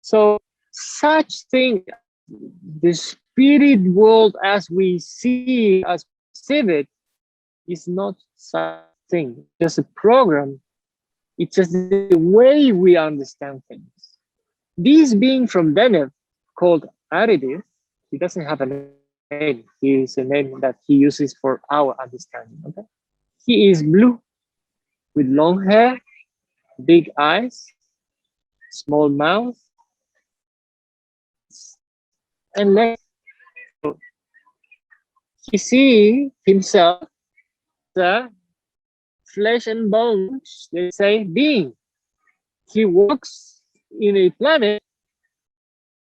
So such thing, the spirit world as we see, as we perceive it, is not such thing. It's just a program. It's just the way we understand things. This being from Deneb, called Aridith, he doesn't have a name. He is a name that he uses for our understanding. Okay, he is blue, with long hair, big eyes, small mouth, and legs. So he sees himself as a flesh and bones, let's say, being. He walks in a planet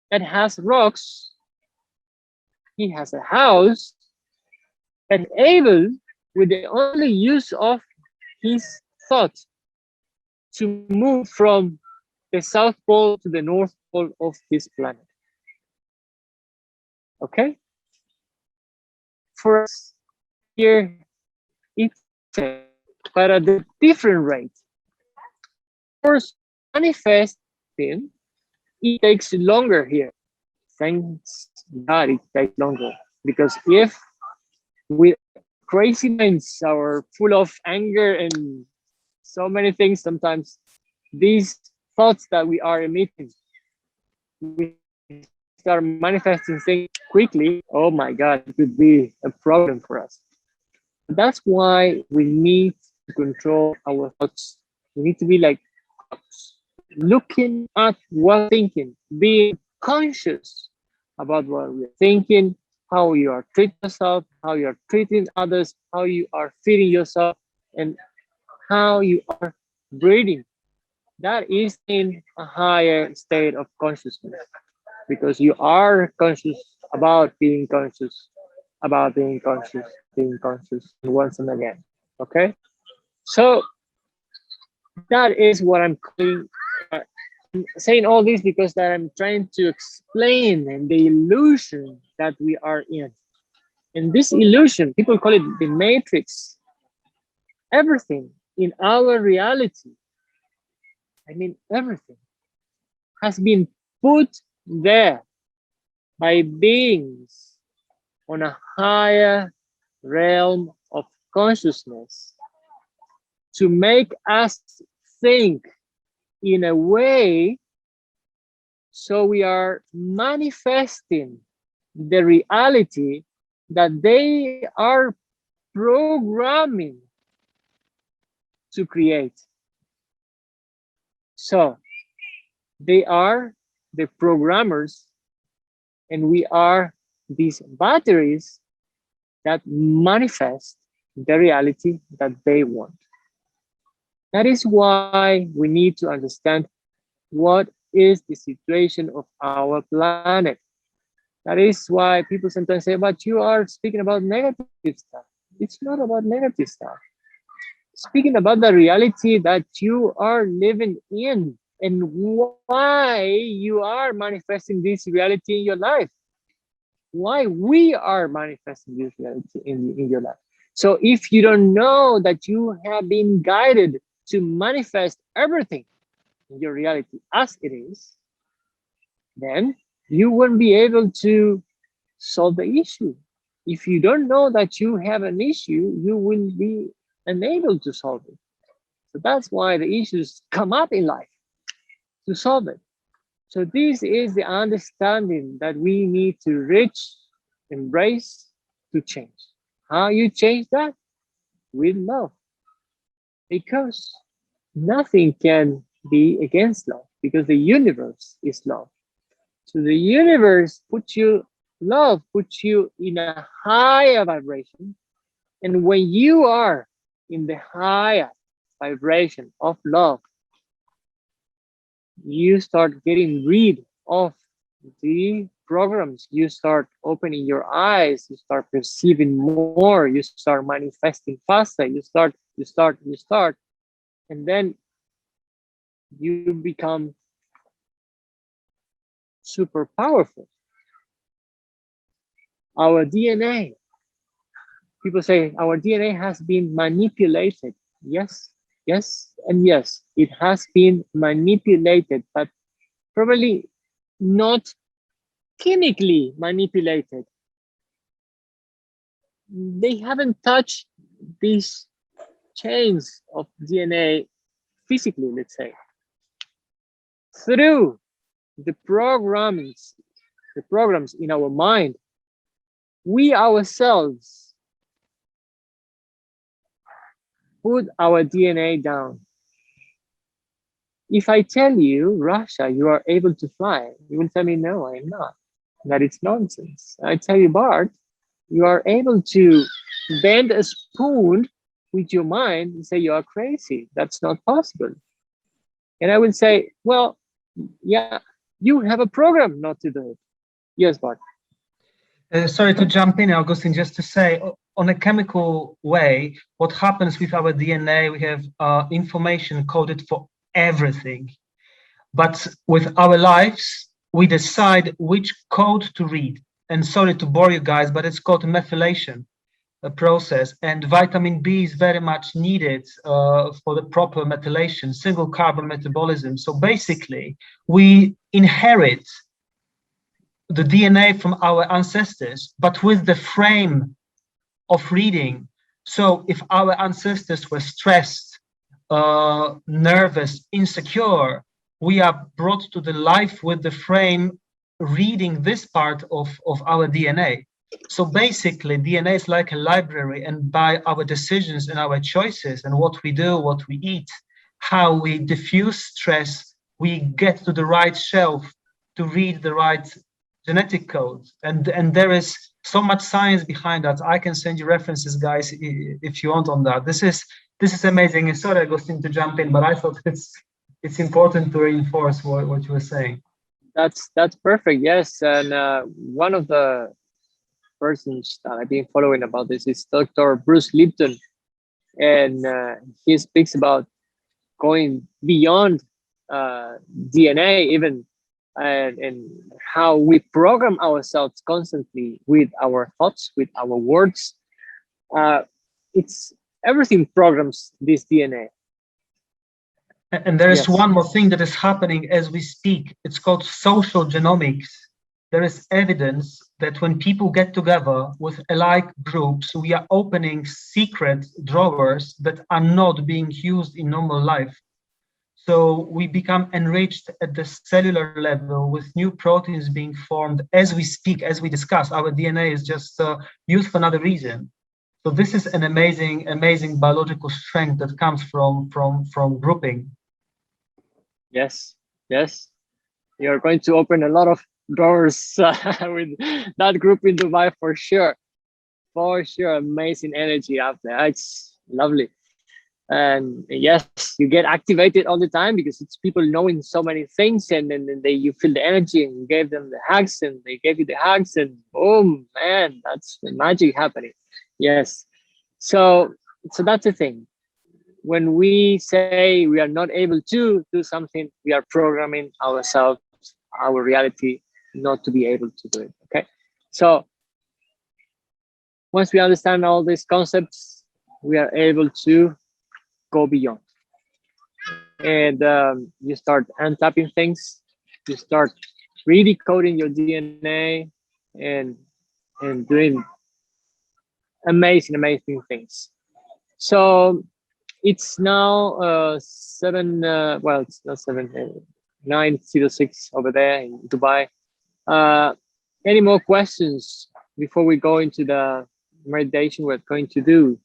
that has rocks. He has a house and able, with the only use of his thought, to move from the South Pole to the North Pole of this planet. Okay? For us here, it's but at a different rate. Of course, manifesting, it takes longer here. Thanks God it takes longer. Because if with crazy minds are full of anger and so many things, sometimes these thoughts that we are emitting, we start manifesting things quickly. Oh my God, it could be a problem for us. That's why we need to control our thoughts. We need to be like looking at what thinking, being conscious about what we're thinking, how you are treating yourself, how you are treating others, how you are feeding yourself, and how you are breathing. That is in a higher state of consciousness, because you are conscious about being conscious, about being conscious, once and again. Okay, so that is what I'm calling. I'm saying all this because that I'm trying to explain the illusion that we are in. And this illusion, people call it the matrix. Everything in our reality, I mean everything, has been put there by beings on a higher realm of consciousness to make us think in a way so we are manifesting the reality that they are programming to create. So they are the programmers and we are these batteries that manifest the reality that they want. That is why we need to understand what is the situation of our planet. That is why people sometimes say, but you are speaking about negative stuff. It's not about negative stuff. Speaking about the reality that you are living in and why you are manifesting this reality in your life. Why we are manifesting this reality in your life. So if you don't know that you have been guided to manifest everything in your reality as it is, then you won't be able to solve the issue. If you don't know that you have an issue, you will be unable to solve it. So that's why the issues come up in life, to solve it. So this is the understanding that we need to reach, embrace, to change. How you change that? With love. Because nothing can be against love, because the universe is love. So the universe puts you, love puts you in a higher vibration And when you are in the higher vibration of love, you start getting rid of the programs. You start opening your eyes, you start perceiving more, you start manifesting faster, you start, and then you become super powerful. Our DNA, people say our DNA has been manipulated. Yes, yes, and yes, it has been manipulated, but probably not chemically manipulated. They haven't touched these chains of DNA physically, let's say. Through the programs in our mind, we ourselves put our DNA down. If I tell you, Russia, you are able to fly, you will tell me, no, I am not. That it's nonsense. I tell you, Bart, you are able to bend a spoon with your mind and say you are crazy. That's not possible. And I will say, well, yeah, you have a program not to do it. Yes, Bart. Sorry to jump in, Augustine, just to say, on a chemical way, what happens with our DNA, we have information coded for everything. But with our lives, we decide which code to read. And sorry to bore you guys, but it's called methylation process. And vitamin B is very much needed for the proper methylation, single carbon metabolism. So basically, we inherit the DNA from our ancestors, but with the frame of reading. So if our ancestors were stressed, nervous, insecure, we are brought to the life with the frame reading this part of our DNA. So basically, DNA is like a library, and by our decisions and our choices and what we do, what we eat, how we diffuse stress, we get to the right shelf to read the right genetic code. And there is so much science behind that. I can send you references, guys, if you want on that. This is amazing. And sorry, Agustin, to jump in, but I thought it's important to reinforce what you were saying. That's perfect. Yes, and one of the persons that I've been following about this is Dr. Bruce Lipton, and he speaks about going beyond DNA even, and how we program ourselves constantly with our thoughts, with our words. It's everything programs this DNA. And there is Yes. one more thing that is happening as we speak. It's called social genomics. There is evidence that when people get together with alike groups, we are opening secret drawers that are not being used in normal life. So we become enriched at the cellular level with new proteins being formed as we speak, as we discuss. Our DNA is just used for another reason. So this is an amazing biological strength that comes from grouping. Yes, yes. You're going to open a lot of doors with that group in Dubai for sure. For sure, amazing energy out there. It's lovely. And yes, you get activated all the time because it's people knowing so many things, and then you feel the energy, and you gave them the hugs, and they gave you the hugs, and boom, man, that's the magic happening. Yes. So that's the thing. When we say we are not able to do something, we are programming ourselves, our reality, not to be able to do it. Okay. So once we understand all these concepts, we are able to go beyond. And you start untapping things, you start re-decoding your DNA, and doing amazing things. So it's now 7 well, it's not 7, 9:06 over there in Dubai. Any more questions before we go into the meditation we're going to do?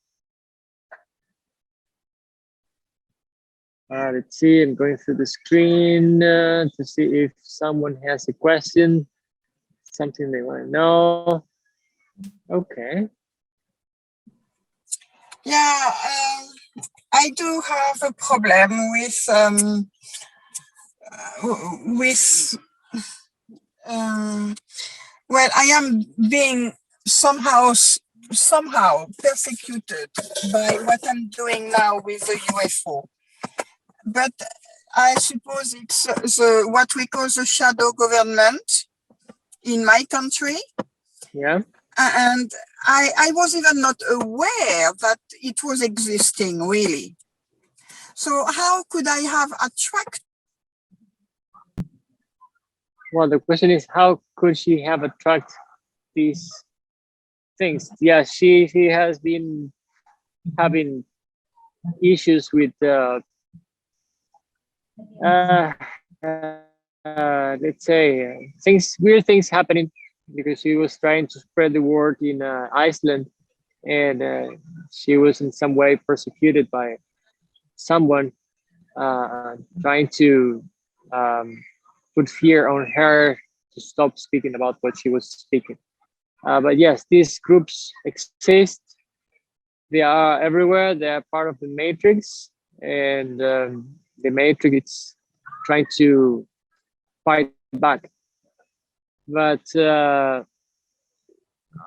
Let's see, I'm going through the screen to see if someone has a question, something they want to know. Okay. Yeah, I do have a problem with well, I am being somehow persecuted by what I'm doing now with the UFO. But I suppose it's what we call the shadow government in my country. Yeah. And I was even not aware that it was existing, really. So how could I have attracted? Well, the question is, how could she have attract these things? Yeah, she has been having issues with let's say weird things happening, because she was trying to spread the word in Iceland, and she was in some way persecuted by someone trying to um, put fear on her to stop speaking about what she was speaking. But yes, these groups exist. They are everywhere. They are part of the matrix, and the matrix is trying to fight back. But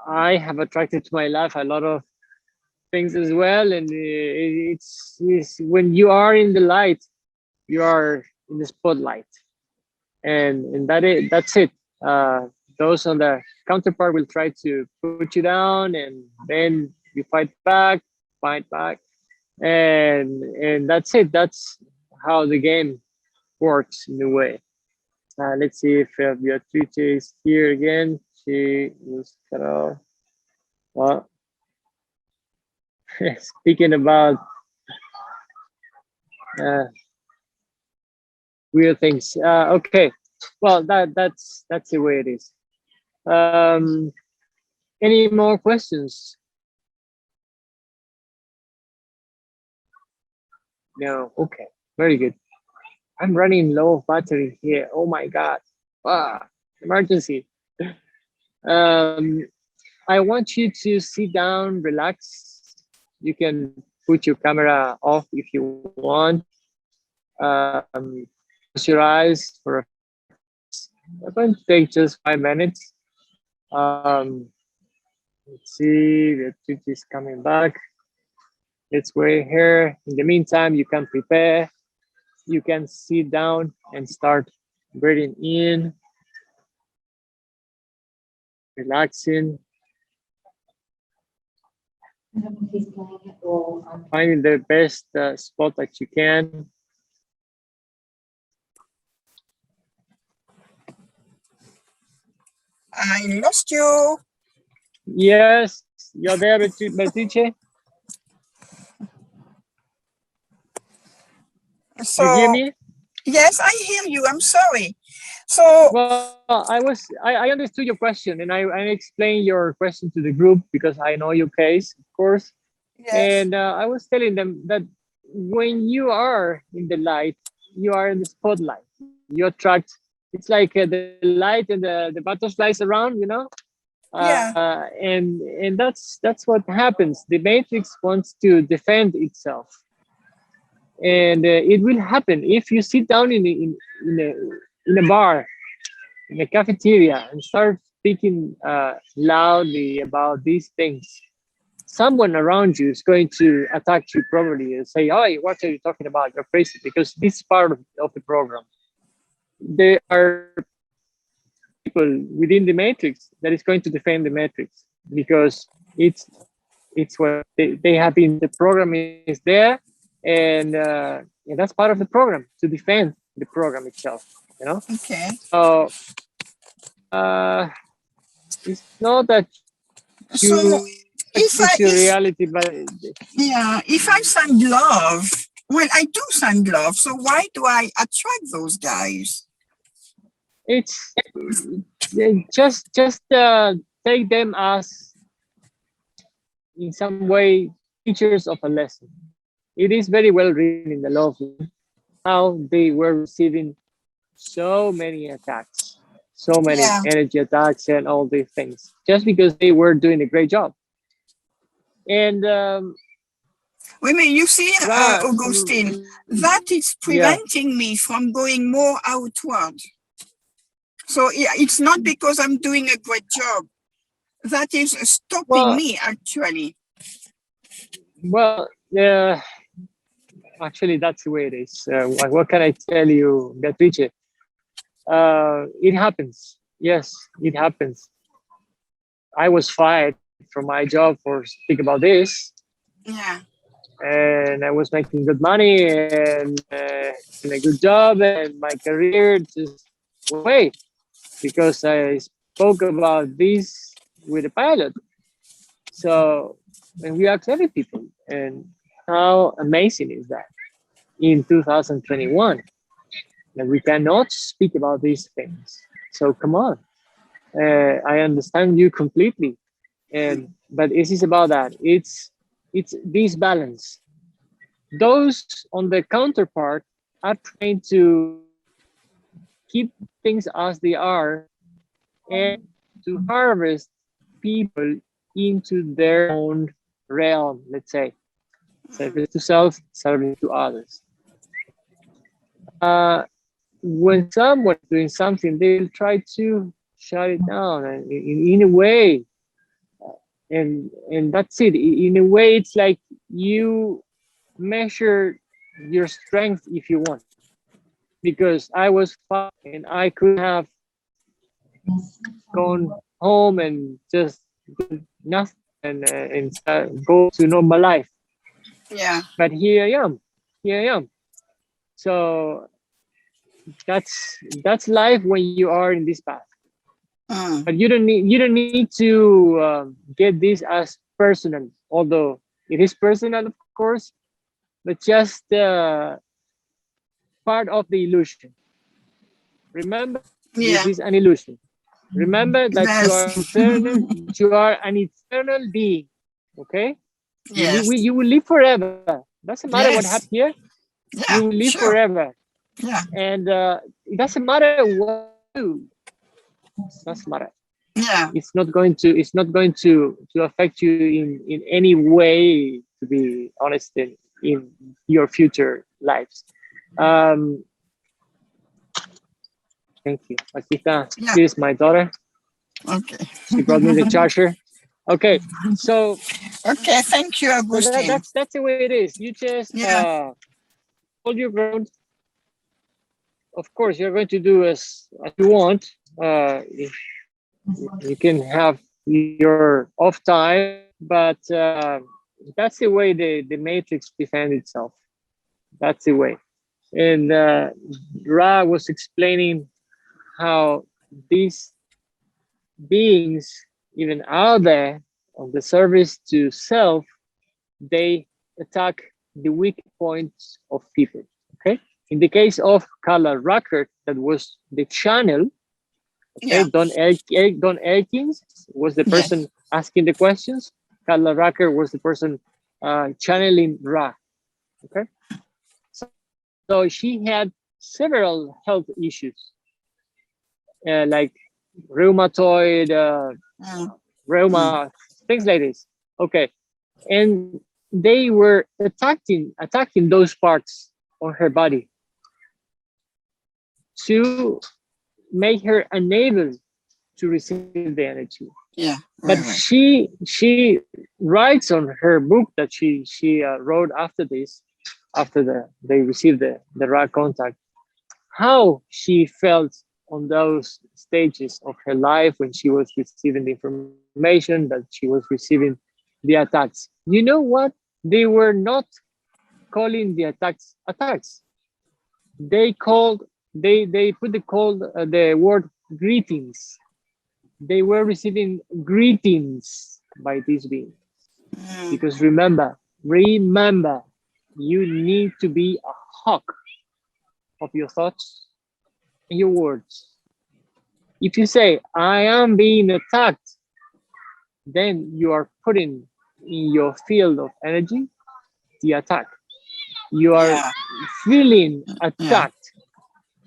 I have attracted to my life a lot of things as well, and it's when you are in the light, you are in the spotlight, and that's it. Those on the counterpart will try to put you down, and then you fight back, and that's it. That's how the game works in a way. Let's see if Beatrice is here again. She was cut off. Well, speaking about uh, weird things. Okay, well that's the way it is. Um, any more questions? No. Okay, very good. I'm running low of battery here. Oh my god! Emergency. Um, I want you to sit down, relax. You can put your camera off if you want. Close your eyes for it's going to take just 5 minutes. Um, let's see, the truth is coming back. Let's wait here. In the meantime, you can prepare. You can sit down and start breathing in, relaxing, finding the best spot that you can. I lost you. Yes, you're there, Beatrice. So You hear me? yes, I hear you. I'm sorry. So Well, I understood your question, and I explained your question to the group because I know your case, of course. yes, And I was telling them that when you are in the light, you are in the spotlight. You attract. It's like the light and the butterflies around, yeah, and that's what happens. The matrix wants to defend itself, and it will happen if you sit down in a bar, in a cafeteria, and start speaking loudly about these things. Someone around you is going to attack you probably and say, "Oh, what are you talking about? You're crazy," because this is part of the program. There are people within the matrix that is going to defend the matrix because it's what they have been. The program is there, and that's part of the program to defend the program itself. okay. So it's not that So you choose your reality, but if I send love, well, I do send love. So why do I attract those guys? it's just take them as in some way teachers of a lesson. It is very well written in the law of how they were receiving so many attacks, so many Yeah, energy attacks and all these things, just because they were doing a great job. And Women, you see, Augustine, that is preventing me from going more outward. So it's not because I'm doing a great job. That is stopping me, actually. Well, yeah, actually, that's the way it is. What can I tell you, Beatrice? It happens. Yes, it happens. I was fired from my job for speaking about this. Yeah. And I was making good money and in a good job, and my career just went away because I spoke about this with a pilot. So, and we asked every people, and how amazing is that in 2021 that we cannot speak about these things? So come on, I understand you completely, but it is about that. It's this balance. Those on the counterpart are trying to keep things as they are and to harvest people into their own realm, let's say. Service to self, service to others. When someone's doing something, they'll try to shut it down in a way. And that's it. In a way, it's like you measure your strength if you want. Because I was fine and I could have gone home and just do nothing and go to normal life. Yeah. But here I am. Here I am. So that's life when you are in this path. But you don't need to get this as personal, although it is personal, of course, but just part of the illusion. Remember, this is an illusion. Remember that you are eternal. You are an eternal being. Okay. Yes. You will live forever. Doesn't matter what happened here. Yeah, you will live forever. Yeah. And it doesn't matter what you do. It doesn't matter. Yeah. It's not going to affect you in any way, to be honest, in your future lives. Thank you. Aquí está. This is my daughter. Okay. She brought me the charger. Okay. So. Okay. Thank you, Agustin. So that's the way it is. You just hold your ground. Of course, you're going to do as you want. If you can have your off time, but that's the way the matrix defends itself. That's the way. And Ra was explaining how these beings, even out there on the service to self, they attack the weak points of people. Okay. In the case of Carla Rucker, that was the channel. Okay, Don Elkins was the person asking the questions. Carla Rucker was the person channeling Ra. Okay. So she had several health issues, like rheumatoid, rheuma, things like this. Okay. And they were attacking those parts on her body to make her unable to receive the energy. Yeah. But she writes on her book that she wrote after this, after they received the raw contact, how she felt on those stages of her life when she was receiving the information, that she was receiving the attacks. You know what? They were not calling the attacks. They put the word greetings. They were receiving greetings by these beings. Because remember, you need to be a hawk of your thoughts and your words. If you say, I am being attacked, then you are putting in your field of energy the attack. You are feeling attacked,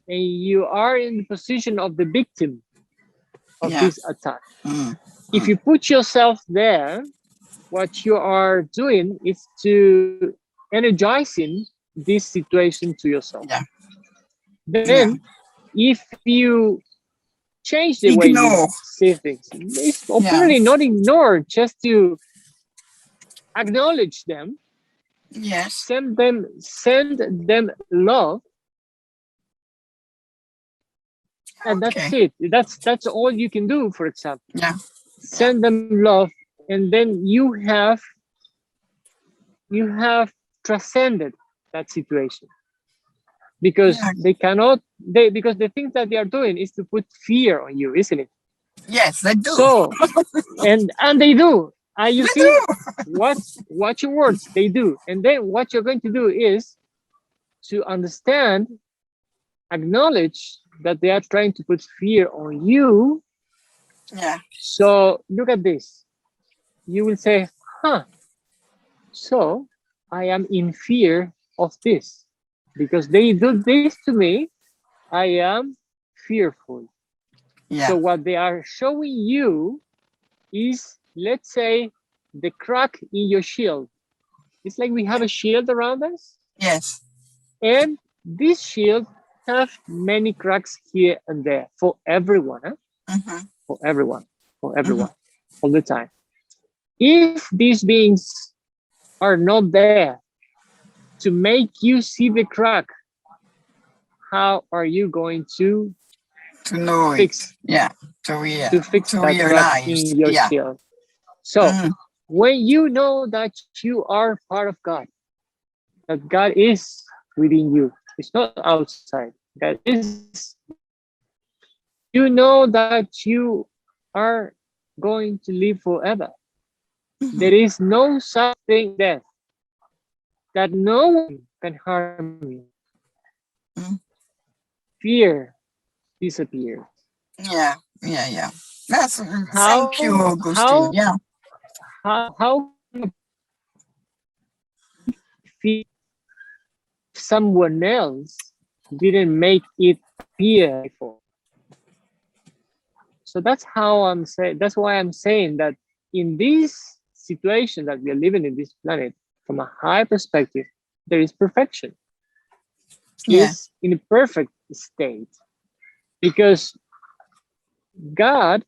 and you are in the position of the victim of this attack. If you put yourself there, what you are doing is to energizing this situation to yourself. Yeah. Then, if you change the way you see things, it's apparently not ignore, just to acknowledge them. Yes. Send them love, and that's it. That's all you can do. For example, send them love, and then you have transcended that situation, because they cannot. Because the things that they are doing is to put fear on you, isn't it? Yes, they do. So, and they do. You see, watch your words. They do. And then what you're going to do is to understand, acknowledge that they are trying to put fear on you. Yeah. So look at this. You will say, so I am in fear of this. Because they do this to me, I am fearful. Yeah. So what they are showing you is, let's say, the crack in your shield. It's like we have a shield around us. Yes. And this shield have many cracks here and there for everyone. For everyone, all the time. If these beings are not there to make you see the crack, how are you going to know fix it? To fix that crack in your shield. So when you know that you are part of God, that God is within you, it's not outside, God is, you know that you are going to live forever. There is no such thing death, that no one can harm you. Fear disappears. Yeah. That's thank you, Augustine. How if someone else didn't make it appear before? So that's how I'm saying. That's why I'm saying that in this situation that we are living in this planet, from a high perspective, there is perfection. It's in a perfect state, because God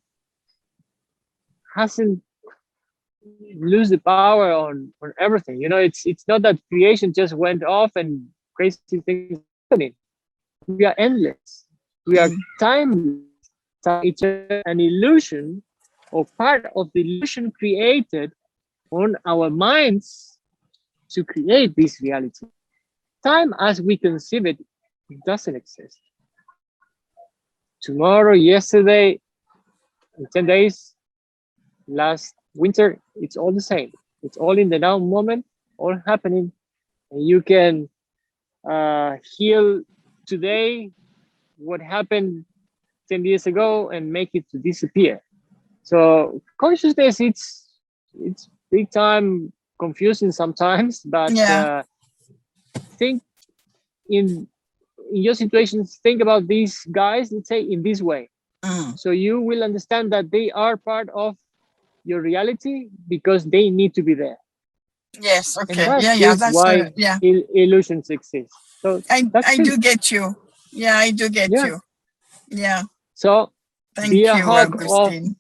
hasn't lose the power on everything. You know, it's not that creation just went off and crazy things happening. We are endless. We are timeless. It's an illusion, or part of the illusion created on our minds to create this reality. Time as we conceive it doesn't exist. Tomorrow, yesterday, in 10 days, last winter, it's all the same. It's all in the now moment, all happening. And you can heal today what happened 10 years ago and make it to disappear. So consciousness, it's big time confusing sometimes, but think in your situations, think about these guys, let's say, in this way. So you will understand that they are part of your reality because they need to be there. Yes, okay. And that's why illusions exist. So I do get you. Yeah, I do get you. Yeah. So thank you, Augustine. Of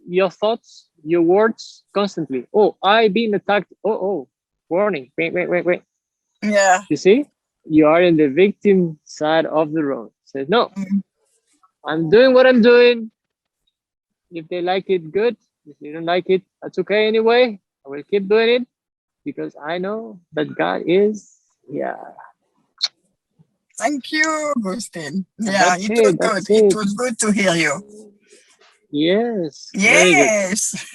your thoughts, your words constantly. Oh, I've been attacked. Oh, warning. Wait. Yeah. You see, you are in the victim side of the road. Says no. I'm doing what I'm doing. If they like it, good. If they don't like it, that's okay anyway. I will keep doing it because I know that God is, Thank you, Augustine. Yeah, it was good. It was good to hear you. Yes. Yes.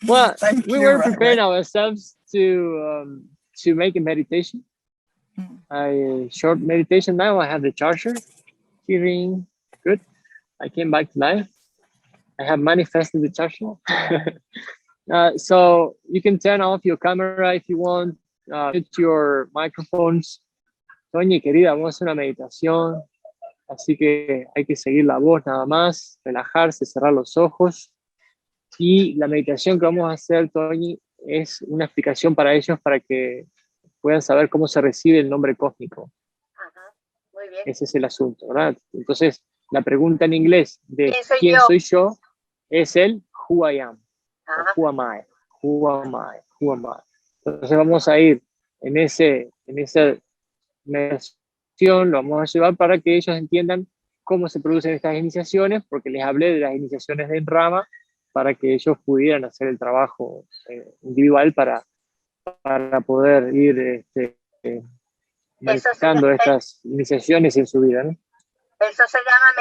Well, we were preparing ourselves to make a meditation, a short meditation. Now I have the charger. Hearing good. I came back to life. I have manifested the charger. So you can turn off your camera if you want. Mute your microphones. Toñi, querida, vamos a hacer una meditación. Así que hay que seguir la voz nada más, relajarse, cerrar los ojos Y la meditación que vamos a hacer, Tony, es una explicación para ellos para que puedan saber cómo se recibe el nombre cósmico. Ajá, muy bien. Ese es el asunto, ¿verdad? Entonces, la pregunta en inglés de ¿Quién soy yo es el who I am. Ajá. Who am I? Who am I? Who am I? Entonces vamos a ir en esa meditación, lo vamos a llevar para que ellos entiendan cómo se producen estas iniciaciones, porque les hablé de las iniciaciones de RAMA para que ellos pudieran hacer el trabajo individual para poder ir manifestando estas iniciaciones en su vida, ¿no? Eso se llama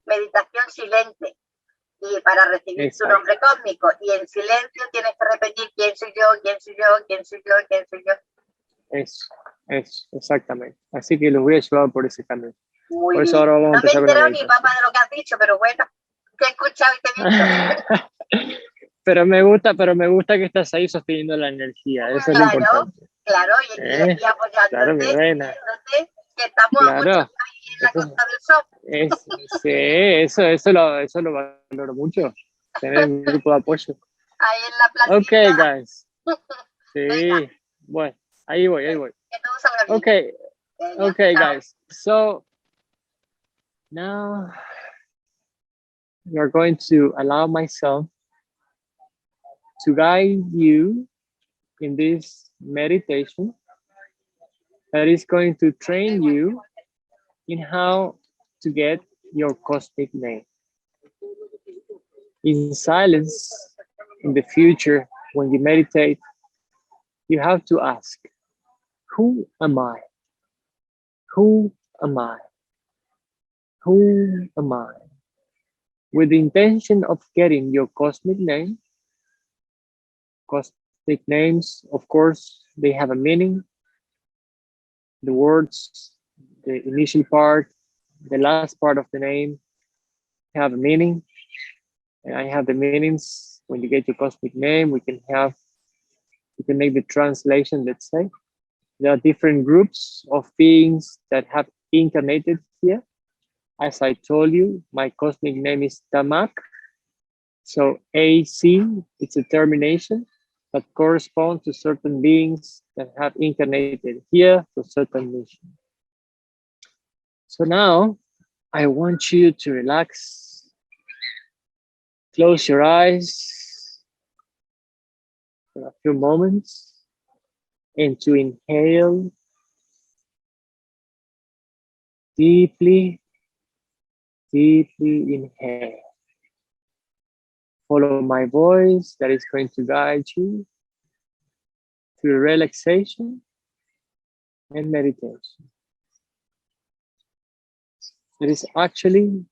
meditación silente. Y para recibir tu nombre cósmico. Y en silencio tienes que repetir quién soy yo, quién soy yo, quién soy yo, quién soy yo. Eso, exactamente. Así que los voy a llevar por ese camino. Muy por eso bien. ahora vamos a empezar No me entero ni papá de lo que has dicho, pero bueno, te he escuchado y te he visto. pero me gusta que estás ahí sosteniendo la energía. Eso es lo importante. Claro, y apoyándote, claro, mi reina. Que estamos claro. ahí en la Costa del Sol. Sí, eso lo valoro mucho. Tener un grupo de apoyo. Ahí en la plantilla. Ok, guys. Sí, bueno, ahí voy. Okay, guys. So now we are going to allow myself to guide you in this meditation that is going to train you in how to get your cosmic name. In silence, in the future, when you meditate, you have to ask, who am I? Who am I? Who am I? With the intention of getting your cosmic name. Cosmic names, of course, they have a meaning. The words, the initial part, the last part of the name have a meaning. And I have the meanings. When you get your cosmic name, you can make the translation, let's say. There are different groups of beings that have incarnated here. As I told you, my cosmic name is Tamak. So AC, it's a termination that corresponds to certain beings that have incarnated here for certain mission. So now I want you to relax, close your eyes for a few moments, and to inhale deeply, inhale. Follow my voice that is going to guide you through relaxation and meditation. There is actually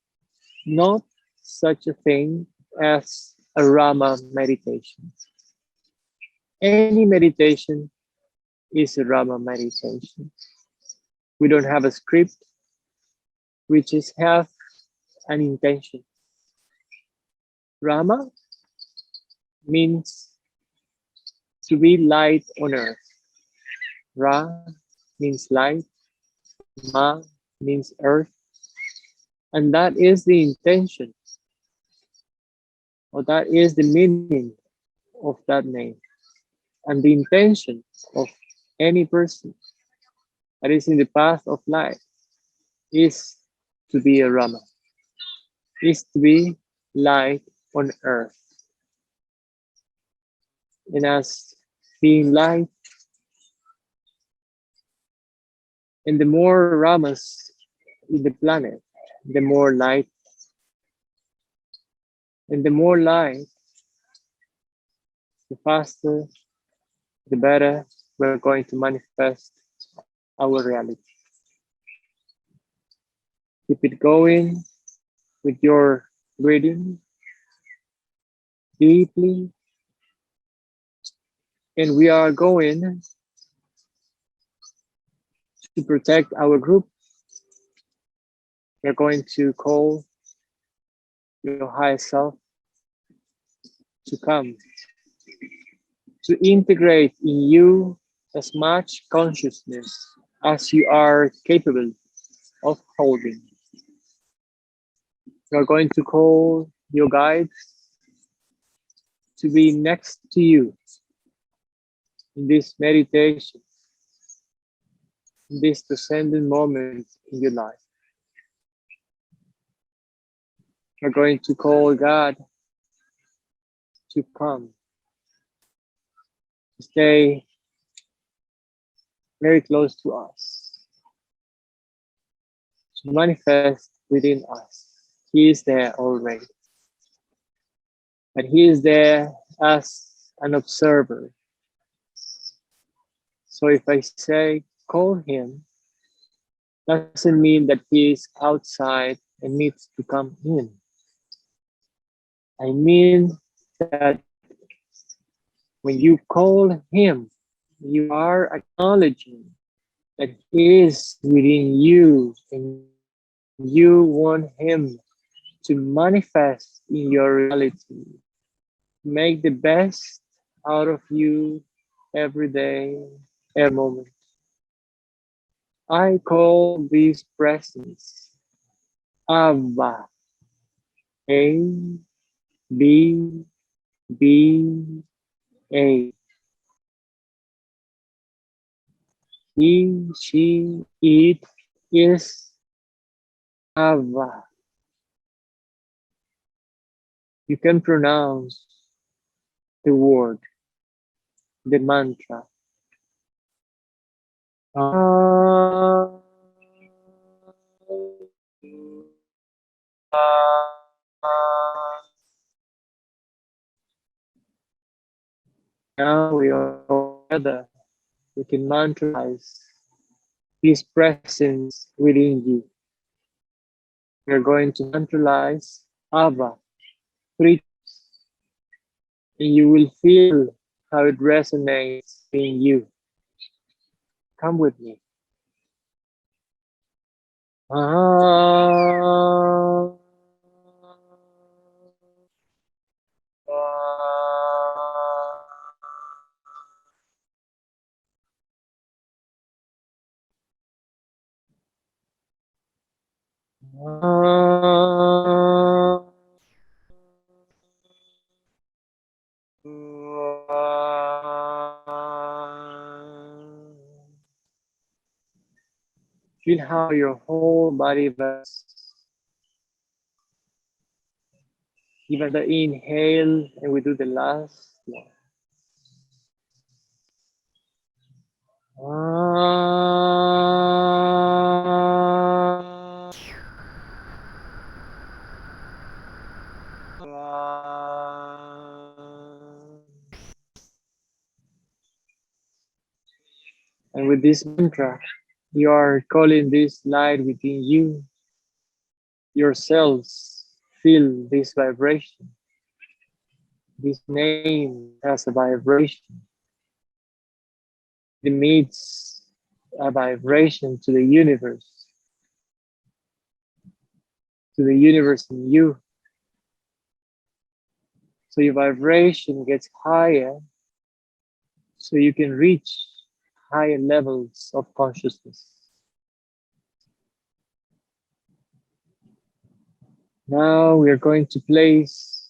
not such a thing as a RAMA meditation. Any meditation is a RAMA meditation. We don't have a script. We just have an intention. Rama means to be light on earth. Ra means light. Ma means earth. And that is the intention, or that is the meaning of that name. And the intention of any person that is in the path of life is to be a Rama, is to be light on earth. And as being light, and the more Ramas in the planet, the more light. And the more light, the faster, the better we're going to manifest our reality. Keep it going with your breathing deeply. And we are going to protect our group. We're going to call your higher self to come, to integrate in you as much consciousness as you are capable of holding. We're going to call your guides, to be next to you in this meditation, in this transcendent moment in your life. We're going to call God to come, to stay very close to us, to manifest within us. He is there already, but He is there as an observer. So if I say call Him, doesn't mean that He is outside and needs to come in. I mean that when you call Him, you are acknowledging that He is within you and you want Him to manifest in your reality. Make the best out of you every day, every moment. I call this presence Abba. A, B, B, A. He, she, it is Abba. You can pronounce the word, the mantra. Now we are together. We can mantralize His presence within you. We are going to mantralize Abba 3 times, and you will feel how it resonates in you. Come with me. Feel how your whole body vibrates. Give the inhale, and we do the last one. And with this mantra, you are calling this light within you. Your cells feel this vibration. This name has a vibration. It emits a vibration to the universe in you. So your vibration gets higher, so you can reach higher levels of consciousness. Now we are going to place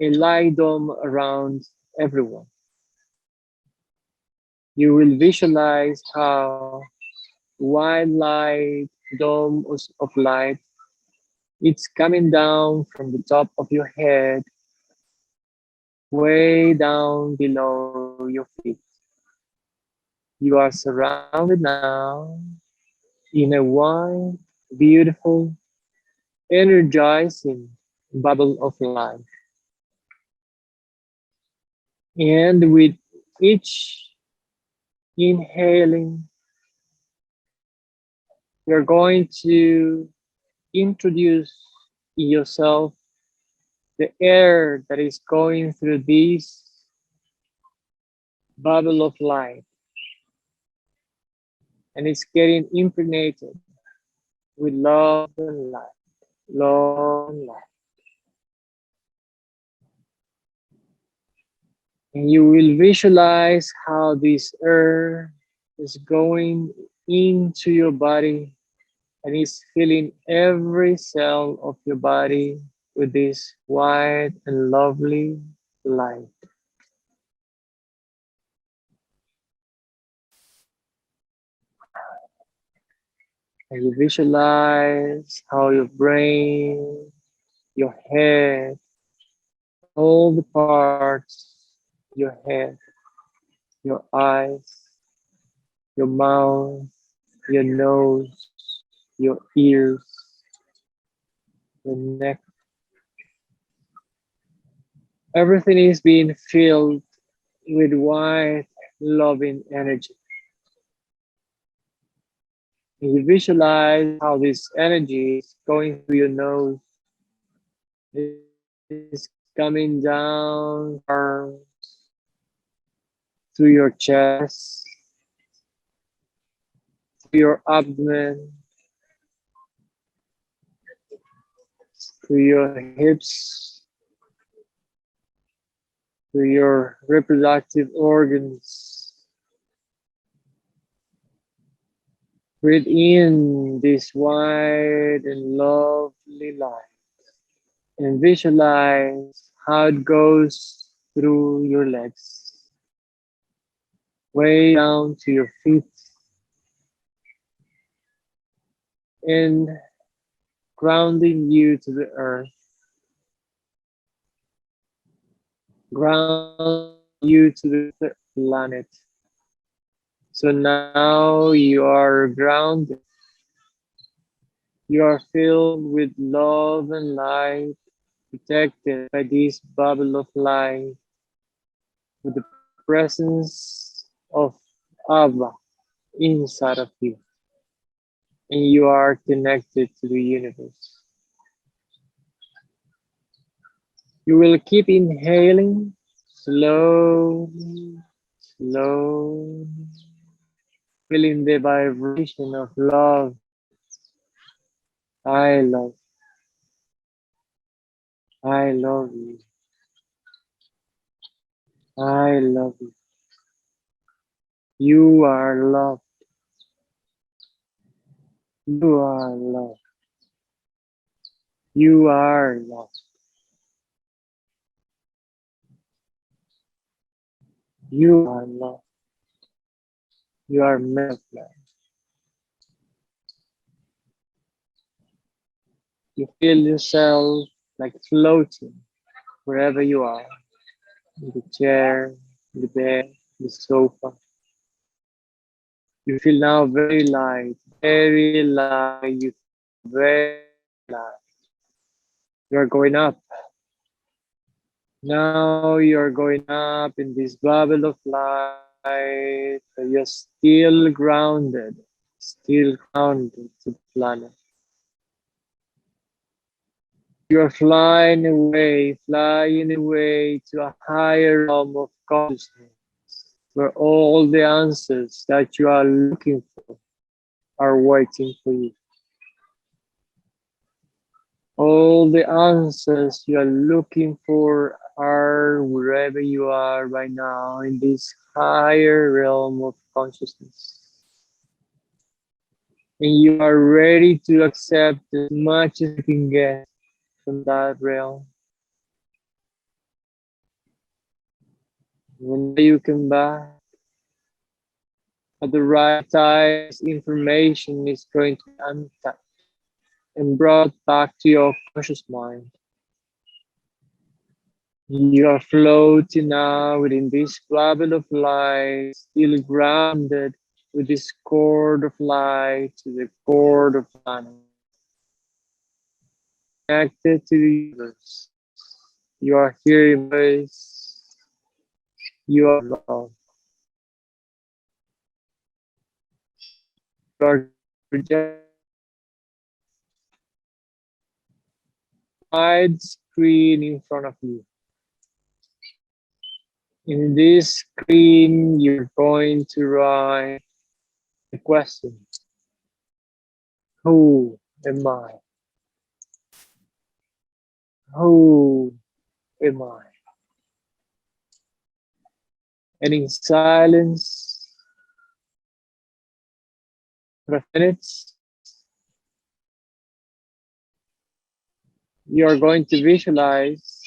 a light dome around everyone. You will visualize how white light, dome of light, it's coming down from the top of your head, way down below your feet. You are surrounded now in a wide, beautiful, energizing bubble of light. And with each inhaling, you're going to introduce in yourself the air that is going through this bubble of light, and it's getting impregnated with love and light, love and light. And you will visualize how this air is going into your body and is filling every cell of your body with this white and lovely light. And you visualize how your brain, your head, all the parts, your head, your eyes, your mouth, your nose, your ears, your neck. Everything is being filled with white, loving energy. And you visualize how this energy is going through your nose, is coming down arms, through your chest, through your abdomen, through your hips, through your reproductive organs. Breathe in this wide and lovely light and visualize how it goes through your legs, way down to your feet, and grounding you to the earth, ground you to the planet. So now you are grounded. You are filled with love and light, protected by this bubble of light, with the presence of Abba inside of you. And you are connected to the universe. You will keep inhaling slowly, slowly, feeling the vibration of love. I love you. I love you. You are loved. You are loved. You are loved. You are loved. You are made of love. You feel yourself like floating wherever you are, in the chair, in the bed, the sofa. You feel now very light, very light. You feel very light. You are going up. Now you are going up in this bubble of light, but you're still grounded to the planet. You are flying away to a higher realm of consciousness, where all the answers that you are looking for are waiting for you. All the answers you are looking for are wherever you are right now in this higher realm of consciousness. And you are ready to accept as much as you can get from that realm. When you come back, at the right time, this information is going to be untapped and brought back to your conscious mind. You are floating now within this bubble of light, still grounded with this cord of light to the cord of planet. Connected to the universe. You are hearing voice. You are love. You are projecting wide screen in front of you. In this screen, you're going to write the question: who am I? Who am I? And in silence for a minute, you are going to visualize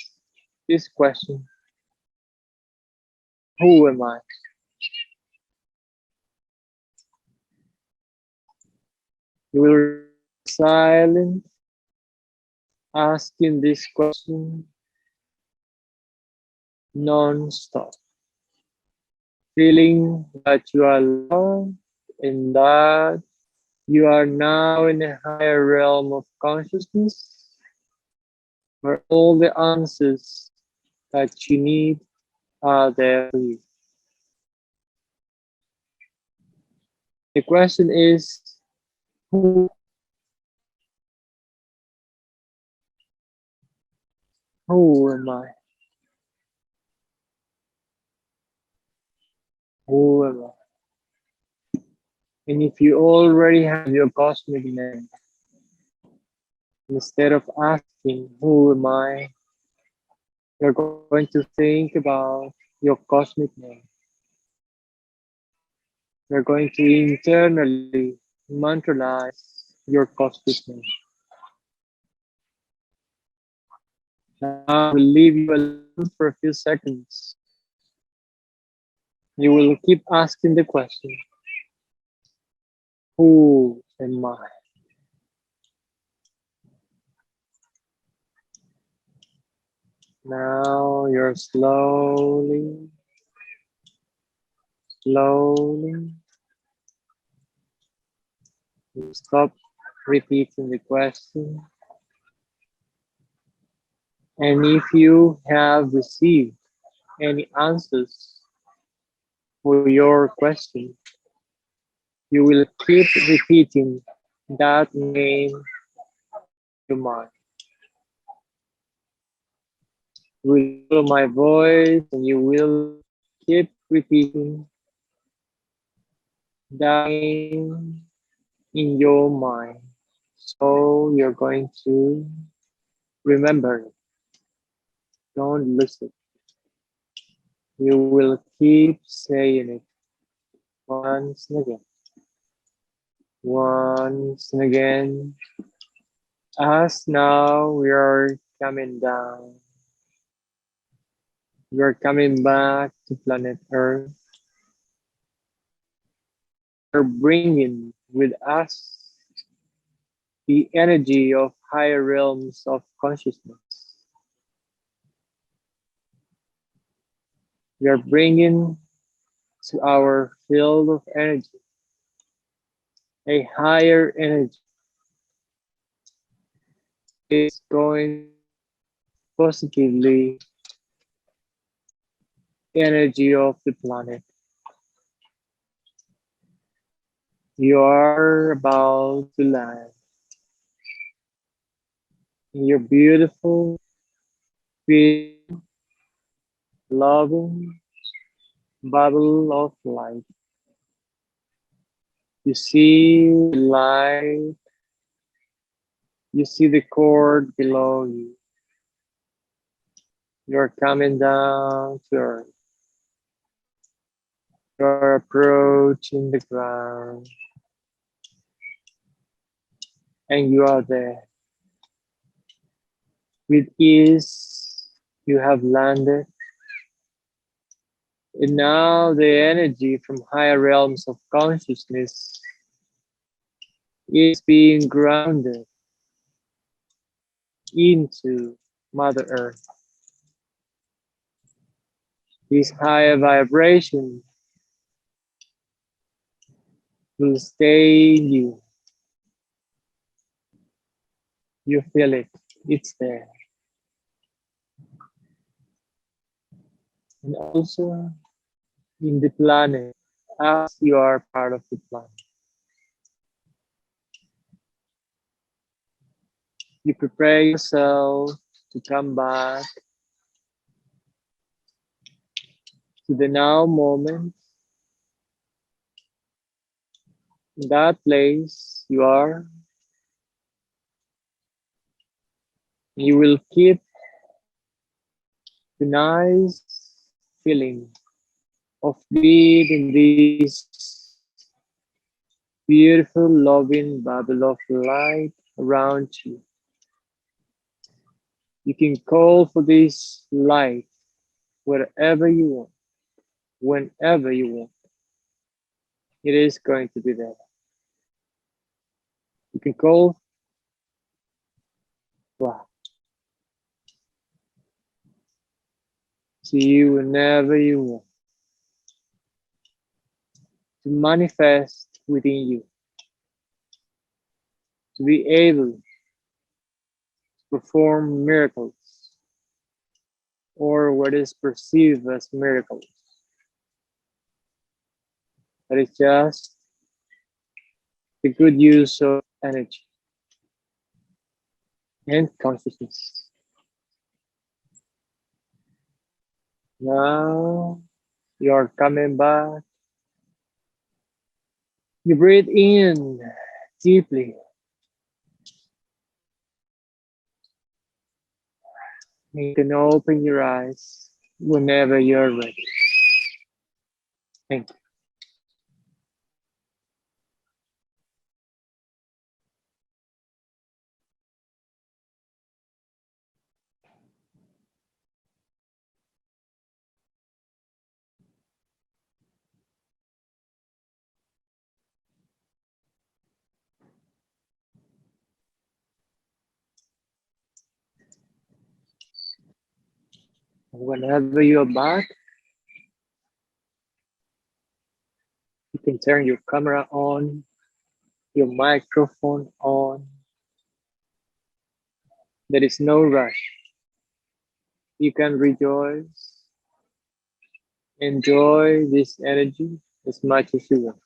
this question: who am I? You will silent, asking this question non-stop, feeling that you are loved and that you are now in a higher realm of consciousness where all the answers that you need are there for you. The question is, who am I? Who am I? And if you already have your cosmic name, instead of asking, who am I? You're going to think about your cosmic name. You're going to internally mantralize your cosmic name. Now I will leave you alone for a few seconds. You will keep asking the question, who am I? Now you're slowly you stop repeating the question. And if you have received any answers for your question, you will keep repeating that name in your mind. You will follow my voice and you will keep repeating that name in your mind. So you're going to remember it. Don't lose it. You will keep saying it once and again. Once and again. As now we are coming down. We are coming back to planet Earth. We're bringing with us the energy of higher realms of consciousness. We are bringing to our field of energy a higher energy. It's going positively energy of the planet. You are about to land in your beautiful, loving bubble of light. You see the light, you see the cord below you. You're coming down to earth. You're approaching the ground. And you are there. With ease, you have landed. And now the energy from higher realms of consciousness is being grounded into Mother Earth. This higher vibration will stay in you. You feel it, it's there. And also in the planet, as you are part of the planet. You prepare yourself to come back to the now moment. In that place you are, you will keep the nice feeling of being in this beautiful, loving bubble of light around you. You can call for this light wherever you want, whenever you want. It is going to be there. You can call. Wow. See you whenever you want. To manifest within you. To be able to perform miracles, or what is perceived as miracles. That is just the good use of energy and consciousness. Now you're coming back. You breathe in deeply. You can open your eyes whenever you're ready. Thank you. Whenever you're back, you can turn your camera on, your microphone on. There is no rush. You can rejoice, enjoy this energy as much as you want.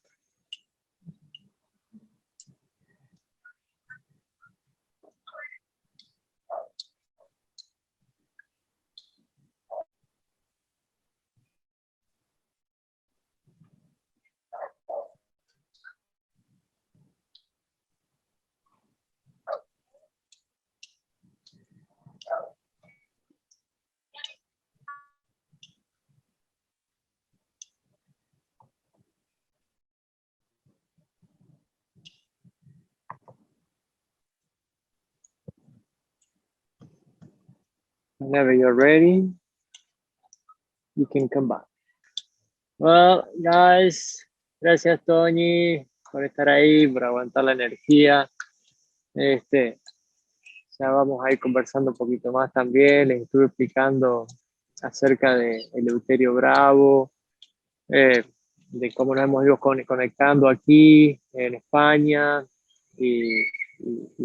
Whenever you're ready, you can come back. Well, guys, gracias, Toñi, por estar ahí, por aguantar la energía. Ya vamos a ir conversando un poquito más también. Les estuve explicando acerca de Eleuterio Bravo, de cómo nos hemos ido conectando aquí en España y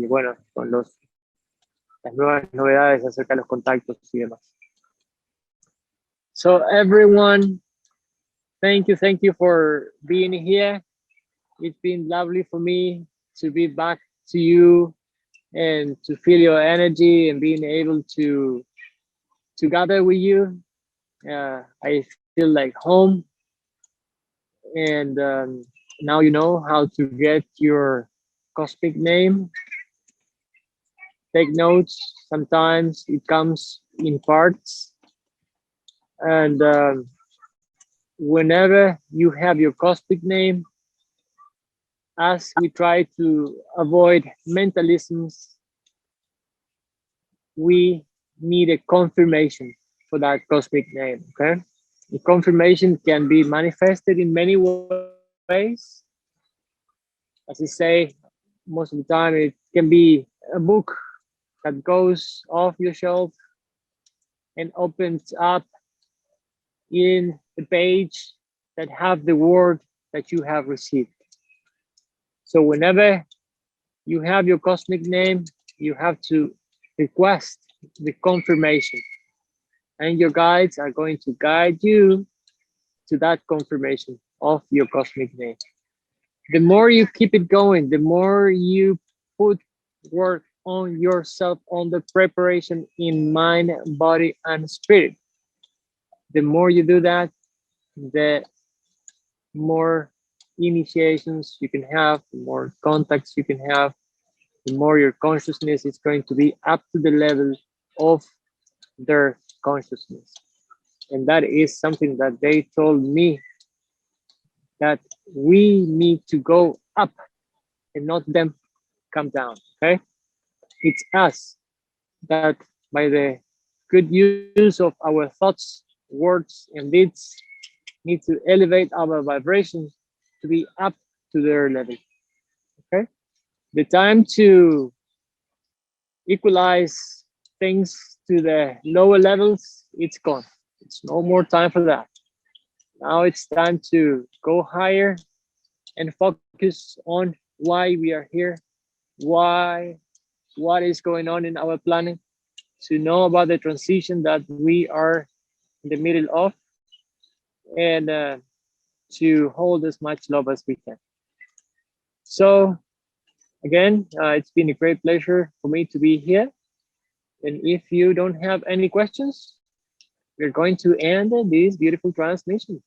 bueno, con las nuevas novedades acerca de los contactos y demás. So everyone, thank you for being here. It's been lovely for me to be back to you and to feel your energy and being able to gather with you. I feel like home, and now you know how to get your cosmic name. Take notes. Sometimes it comes in parts, and whenever you have your cosmic name, as we try to avoid mentalisms, we need a confirmation for that cosmic name, okay? The confirmation can be manifested in many ways. As I say, most of the time it can be a book that goes off your shelf and opens up in the page that have the word that you have received. So whenever you have your cosmic name, you have to request the confirmation, and your guides are going to guide you to that confirmation of your cosmic name. The more you keep it going, the more you put work on yourself, on the preparation in mind, body, and spirit. The more you do that, the more initiations you can have, the more contacts you can have, the more your consciousness is going to be up to the level of their consciousness. And that is something that they told me, that we need to go up and not them come down, okay? It's us that by the good use of our thoughts, words, and deeds, need to elevate our vibrations to be up to their level. Okay, the time to equalize things to the lower levels, it's gone. It's no more time for that. Now it's time to go higher and focus on why we are here, what is going on in our planet, to know about the transition that we are in the middle of, and to hold as much love as we can. So again, it's been a great pleasure for me to be here. And if you don't have any questions, we're going to end this beautiful transmission.